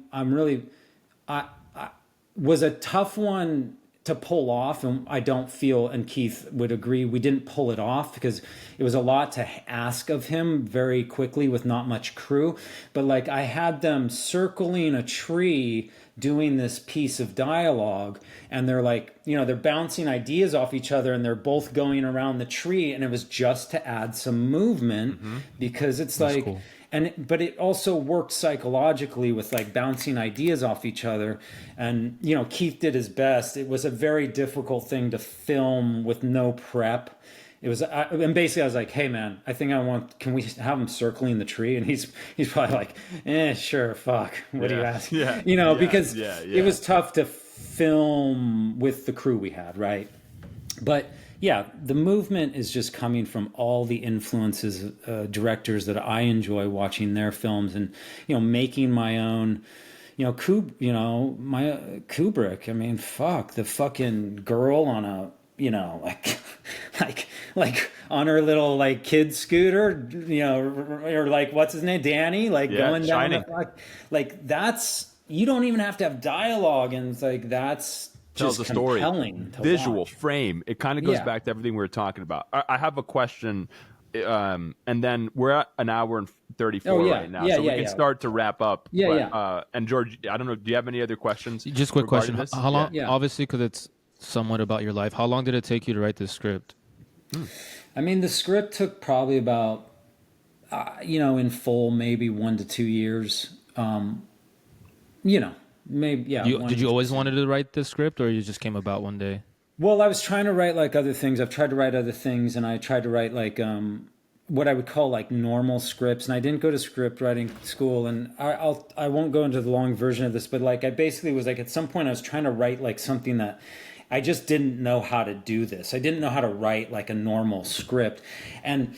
was a tough one to pull off, and I don't feel, and Keith would agree, we didn't pull it off because it was a lot to ask of him very quickly with not much crew. But I had them circling a tree doing this piece of dialogue, and they're they're bouncing ideas off each other, and they're both going around the tree, and it was just to add some movement because it's cool. But it also worked psychologically with bouncing ideas off each other. And, Keith did his best. It was a very difficult thing to film with no prep. it was, and basically I was like, hey man, can we have him circling the tree? And he's probably like, sure, fuck. What do you ask? Yeah. Because it was tough to film with the crew we had, right? But yeah, the movement is just coming from all the influences, directors that I enjoy watching their films, and making my own. Kubrick. I mean, fuck, the fucking girl on a like on her little like kid scooter, or like what's his name, Danny, going down like that's, you don't even have to have dialogue, and it's like that's tells just a story, compelling to visual watch. frame. It kind of goes back to everything we were talking about. I have a question, and then we're at an hour and 34 right now, so we can start to wrap up. And George, I don't know, do you have any other questions? Just a quick question. This? How long? Obviously, because it's somewhat about your life. How long did it take you to write this script? I mean, the script took probably about, in full, maybe 1 to 2 years. Maybe, yeah. Did you always wanted to write this script, or you just came about one day? Well, I was trying to write like other things. I've tried to write other things, and I tried to write like what I would call like normal scripts. And I didn't go to script writing school, and I won't go into the long version of this, but like I basically was like, at some point I was trying to write like something that I just didn't know how to do this. I didn't know how to write like a normal script, and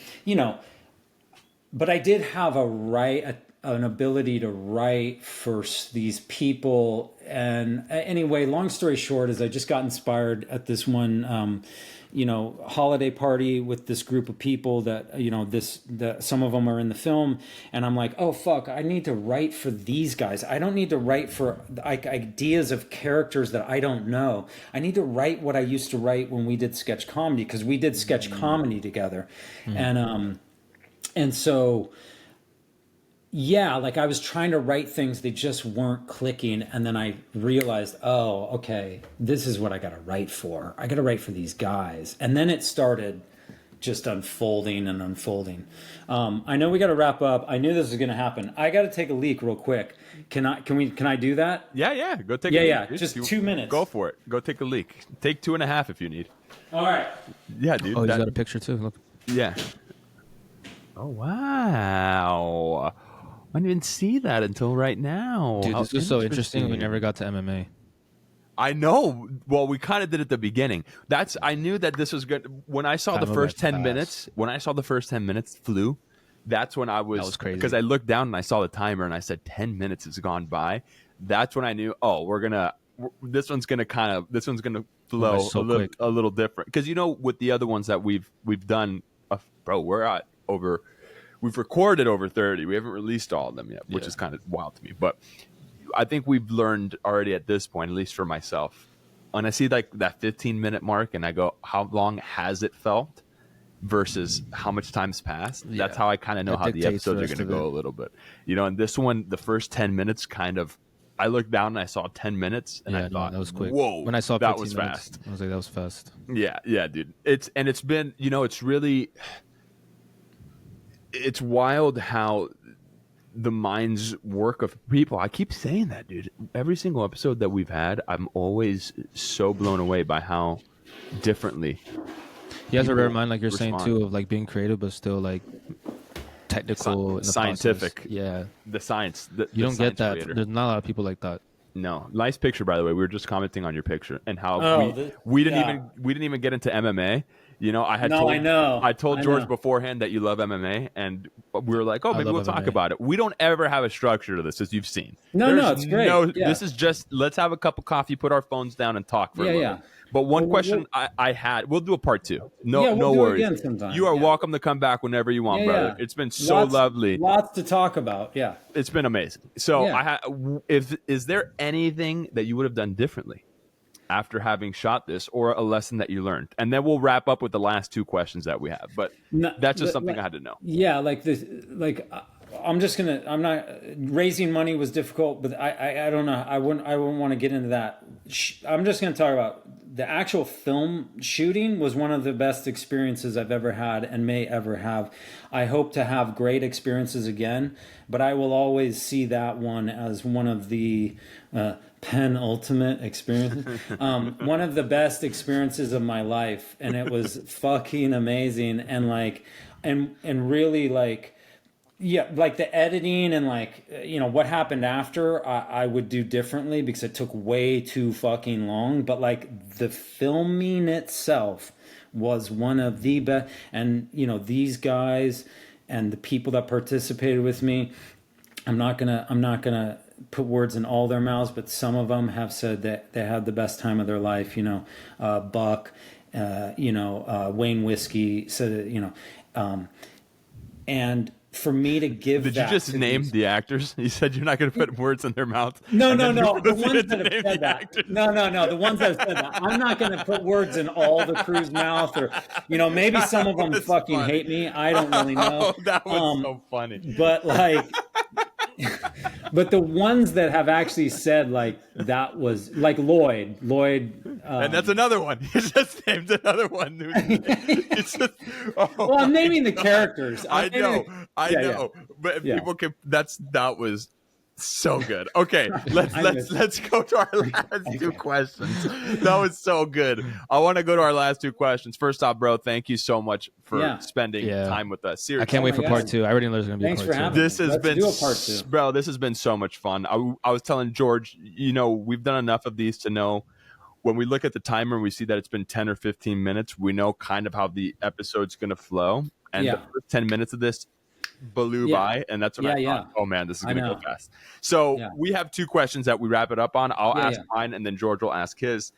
but I did have an ability to write for these people. And anyway, long story short is I just got inspired at this one, holiday party with this group of people that, that some of them are in the film. And I'm like, oh, fuck, I need to write for these guys. I don't need to write for ideas of characters that I don't know. I need to write what I used to write when we did sketch comedy, because we did sketch comedy together. And so, yeah, like I was trying to write things, they just weren't clicking. And then I realized, oh, okay, this is what I got to write for. I got to write for these guys. And then it started just unfolding and unfolding. I know we got to wrap up. I knew this was going to happen. I got to take a leak real quick. Can I do that? Yeah. Go take a leak. Yeah, just 2 minutes. Go for it. Go take a leak. Take 2.5 if you need. All right. Yeah, dude. Oh, he's got a picture too. Look. Yeah. Oh, wow. I didn't even see that until right now. Dude, this is so interesting. We never got to MMA. I know. Well, we kind of did at the beginning. I knew that this was good. When I saw the first 10 minutes, flew, that's when that was crazy. Because I looked down and I saw the timer and I said 10 minutes has gone by. That's when I knew, this one's gonna flow a little different. Because with the other ones that we've done, we've recorded over 30. We haven't released all of them yet, which is kind of wild to me. But I think we've learned already at this point, at least for myself, when I see like that 15-minute mark and I go, how long has it felt versus how much time's passed? Yeah. That's how I kind of know how the episodes are going to go a little bit. And this one, the first 10 minutes I looked down and I saw 10 minutes and I thought, that was quick. Whoa, when I saw that was minutes, fast. I was like, that was fast. Yeah, dude. It's been, it's really... It's wild how the minds work of people. I keep saying that, dude. Every single episode that we've had, I'm always so blown away by how differently he has a rare mind, like you're saying too, of like being creative but still like technical, scientific. Process. Yeah, the science. You don't get that. Creator. There's not a lot of people like that. No, nice picture, by the way. We were just commenting on your picture and how we didn't even get into MMA. I told George beforehand that you love MMA, and we were like, maybe we'll talk about it. We don't ever have a structure to this, as you've seen. No, it's great. This is just, let's have a cup of coffee, put our phones down, and talk for a little bit. But one question I had, we'll do a part 2. No worries. You are welcome to come back whenever you want, brother. It's been so lovely. Lots to talk about. Yeah, it's been amazing. So, is there anything that you would have done differently after having shot this, or a lesson that you learned? And then we'll wrap up with the last 2 questions that we have. But that's just something I had to know. Yeah, I'm not, raising money was difficult, but I don't know. I wouldn't want to get into that. I'm just going to talk about the actual film shooting was one of the best experiences I've ever had and may ever have. I hope to have great experiences again, but I will always see that one as one of the penultimate experiences, one of the best experiences of my life, and it was fucking amazing. And like, and really like. Yeah, like the editing and like, you know, what happened after I would do differently because it took way too fucking long. But like the filming itself was one of the best. And, you know, these guys and the people that participated with me, I'm not gonna put words in all their mouths, but some of them have said that they had the best time of their life. You know, Buck, Wayne Whiskey said, and for me to give Did you just name the actors? You said you're not going to put words in their mouth. No. The ones that have said that. No. The ones that have said that. I'm not going to put words in all the crew's mouth, or, you know, maybe some of them fucking hate me. I don't really know. Oh, that was so funny. But like, but the ones that have actually said like that was like Lloyd, and that's another one. You just named another one. Well, I'm naming the characters. I know, but people can. That was so good. Okay, let's go to our last two questions. That was so good. I want to go to our last two questions. First off, bro, thank you so much for spending time with us. Seriously, I can't wait for part two. I already know there's going to be a part two. Thanks for having me. This has Let's been do a part two. Bro, this has been so much fun. I was telling George, you know, we've done enough of these to know when we look at the timer and we see that it's been 10 or 15 minutes, we know kind of how the episode's going to flow. And the first 10 minutes of this blew by, and that's when I thought, oh man, this is going to go fast. So we have two questions that we wrap it up on. I'll ask mine, and then George will ask his.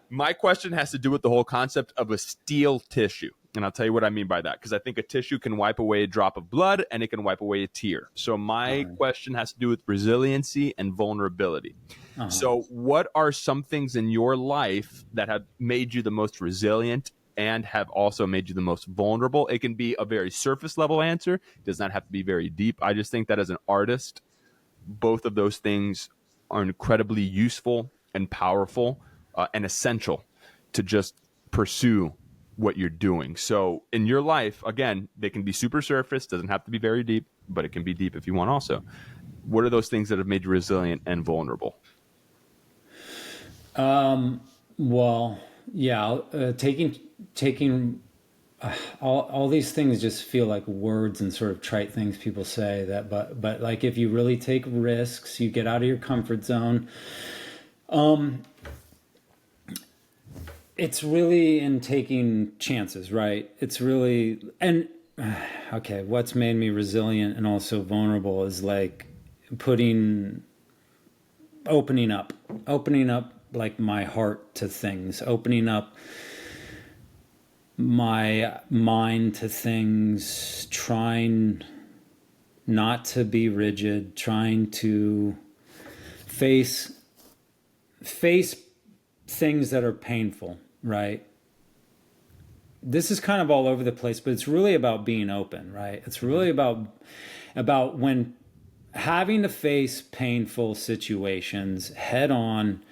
My question has to do with the whole concept of a steel tissue. And I'll tell you what I mean by that, because I think a tissue can wipe away a drop of blood and it can wipe away a tear. So my question has to do with resiliency and vulnerability. So what are some things in your life that have made you the most resilient and have also made you the most vulnerable? It can be a very surface level answer. It does not have to be very deep. I just think that as an artist, both of those things are incredibly useful and powerful and essential to just pursue what you're doing. So in your life, again, they can be super surface, doesn't have to be very deep, but it can be deep if you want also. What are those things that have made you resilient and vulnerable? Well, yeah, taking all these things just feel like words and sort of trite things people say that, but like if you really take risks, you get out of your comfort zone. It's really in taking chances, right? It's really, and okay, what's made me resilient and also vulnerable is like opening up like my heart to things, opening up my mind to things, trying not to be rigid, trying to face things that are painful, right? This is kind of all over the place, but it's really about being open, right? It's really about when having to face painful situations head on,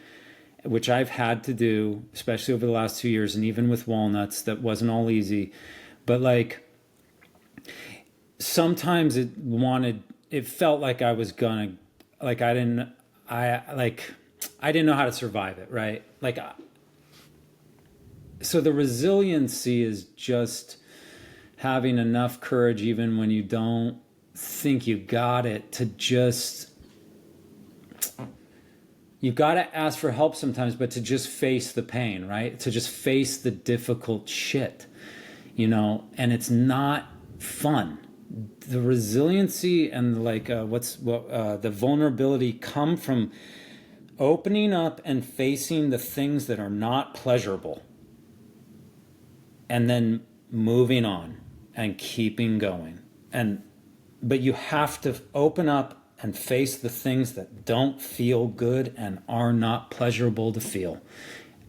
which I've had to do, especially over the last 2 years, and even with Walnuts, that wasn't all easy. But like, sometimes it felt like I was gonna, like I didn't know how to survive it, right? Like, so the resiliency is just having enough courage, even when you don't think you got it, to just, you've got to ask for help sometimes, but to just face the pain, right? To just face the difficult shit, and it's not fun. The resiliency and the vulnerability come from opening up and facing the things that are not pleasurable, and then moving on and keeping going. But you have to open up and face the things that don't feel good and are not pleasurable to feel.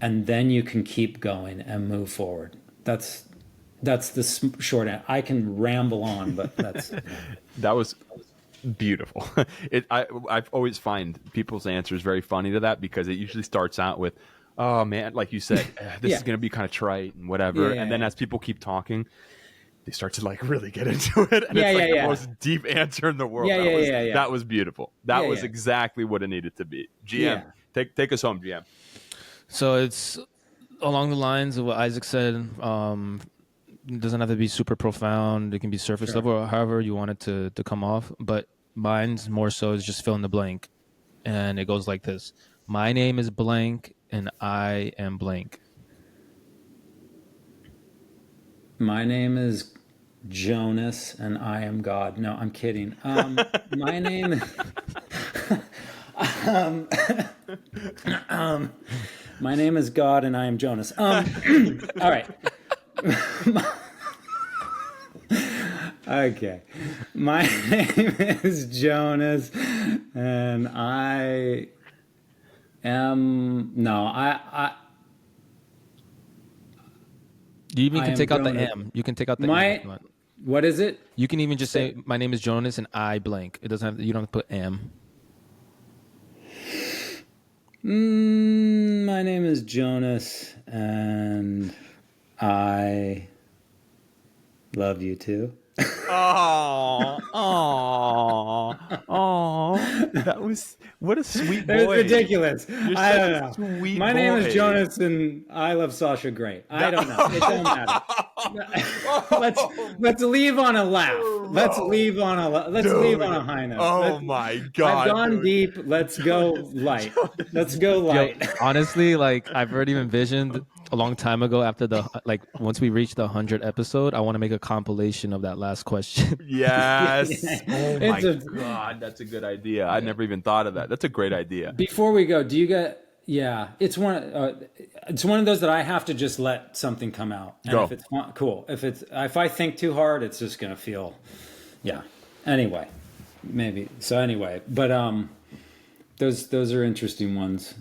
And then you can keep going and move forward. That's the short answer. I can ramble on, but that's... That was beautiful. I've always find people's answers very funny to that, because it usually starts out with, oh man, like you said, this is going to be kind of trite and whatever. And then as people keep talking, they start to like really get into it. And it's like the most deep answer in the world. That was beautiful. That was exactly what it needed to be. GM, take us home, GM. So it's along the lines of what Isaac said. It doesn't have to be super profound. It can be surface level, or however you want it to come off. But mine's more so is just fill in the blank. And it goes like this. My name is blank and I am blank. My name is Jonas and I am God. No, I'm kidding. My name is my name is God and I am Jonas. All right. Okay. My name is Jonas and I am You even can take out the M. You can take out the M if you want. What is it? You can even just say my name is Jonas and I blank. It doesn't have. You don't have to put M. My name is Jonas and I love you too. Oh, that was what a sweet boy. It's ridiculous. I don't know. Sweet My boy. name is Jonas and I love Sasha great. I don't know. It don't matter. Let's leave on a laugh. Let's leave on a high note. Oh my God. I've gone deep. Let's go light. Let's go light. Yo, honestly, like I've already envisioned a long time ago after once we reach the 100th episode, I want to make a compilation of that last question. Yes. Oh my God, that's a good idea. I never even thought of that. That's a great idea. Before we go, do you get? Yeah, it's one of those that I have to just let something come out. And if it's fun, cool. If I think too hard, it's just gonna feel. Yeah. Anyway, maybe. So anyway, but those are interesting ones.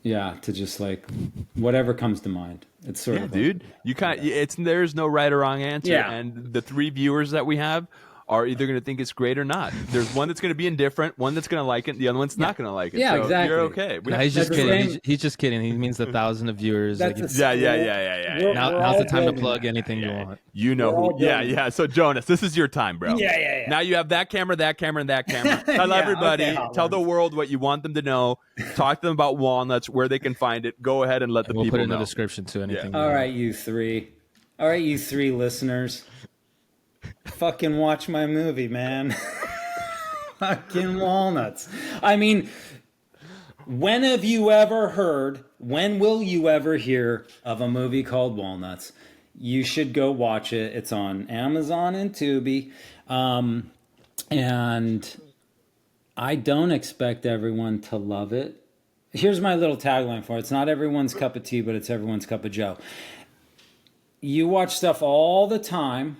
Yeah, to just like whatever comes to mind. It's sort of dude. You can't. There's no right or wrong answer. Yeah. And the 3 viewers that we have are either going to think it's great or not. There's one that's going to be indifferent, one that's going to like it, the other one's not going to like it. Yeah, so exactly. You're okay. He's just kidding. He's just kidding. He means the 1,000 of viewers. Yeah. Now's the time to plug anything you want. You know who? Yeah. So Jonas, this is your time, bro. Yeah. Now you have that camera, and that camera. Tell everybody, tell the world what you want them to know. Talk to them about Walnuts, where they can find it. Go ahead and let the people know. We'll put it in the description too. Anything. All right, you three listeners. Fucking watch my movie, man. Fucking Walnuts. I mean, when will you ever hear of a movie called Walnuts? You should go watch it. It's on Amazon and TUBI. And I don't expect everyone to love it. Here's my little tagline for it. It's not everyone's cup of tea, but it's everyone's cup of joe. You watch stuff all the time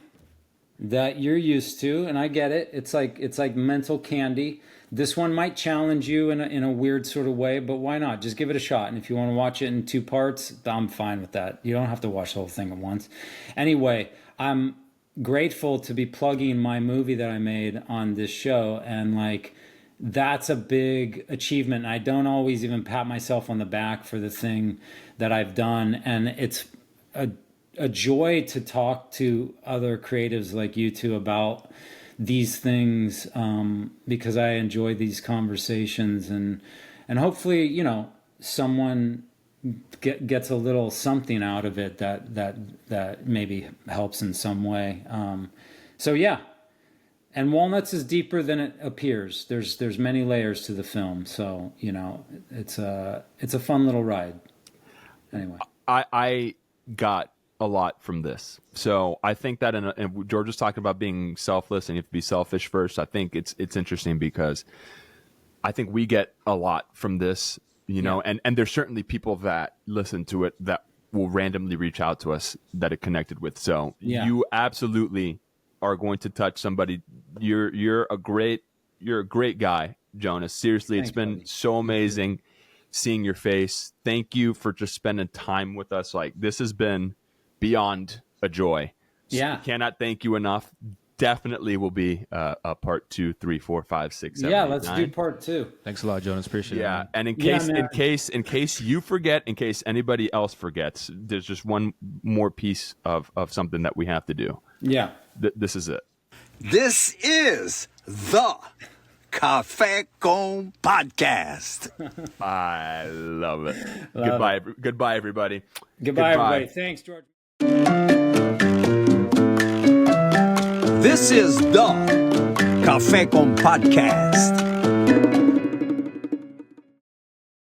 that you're used to, and I get it. It's like mental candy. This one might challenge you in a weird sort of way, but why not? Just give it a shot. And if you want to watch it in 2 parts, I'm fine with that. You don't have to watch the whole thing at once. Anyway, I'm grateful to be plugging my movie that I made on this show, and like that's a big achievement. And I don't always even pat myself on the back for the thing that I've done, and it's a joy to talk to other creatives like you two about these things, because I enjoy these conversations, and hopefully, someone gets a little something out of it that maybe helps in some way. So yeah, and Walnuts is deeper than it appears. There's many layers to the film, so it's a fun little ride. Anyway, I got a lot from this. So I think that, and George was talking about being selfless and you have to be selfish first. I think it's interesting because I think we get a lot from this, and there's certainly people that listen to it that will randomly reach out to us that it connected with. So you absolutely are going to touch somebody. You're a great guy, Jonas. Seriously, it's been so amazing seeing your face. Thank you for just spending time with us. Like, this has been beyond a joy. Yeah. So cannot thank you enough. definitely will be a part 2, 3, 4, 5, 6, 7, Yeah, 8, let's 9. do part 2. Thanks a lot, Jonas. Appreciate it. Yeah, Man. and in case you forget, in case anybody else forgets, there's just one more piece of something that we have to do. Yeah. This is it. This is the Cafe Con Podcast. I love it. Love Goodbye, everybody. Goodbye, everybody. Thanks, George. This is the Cafe Con Podcast.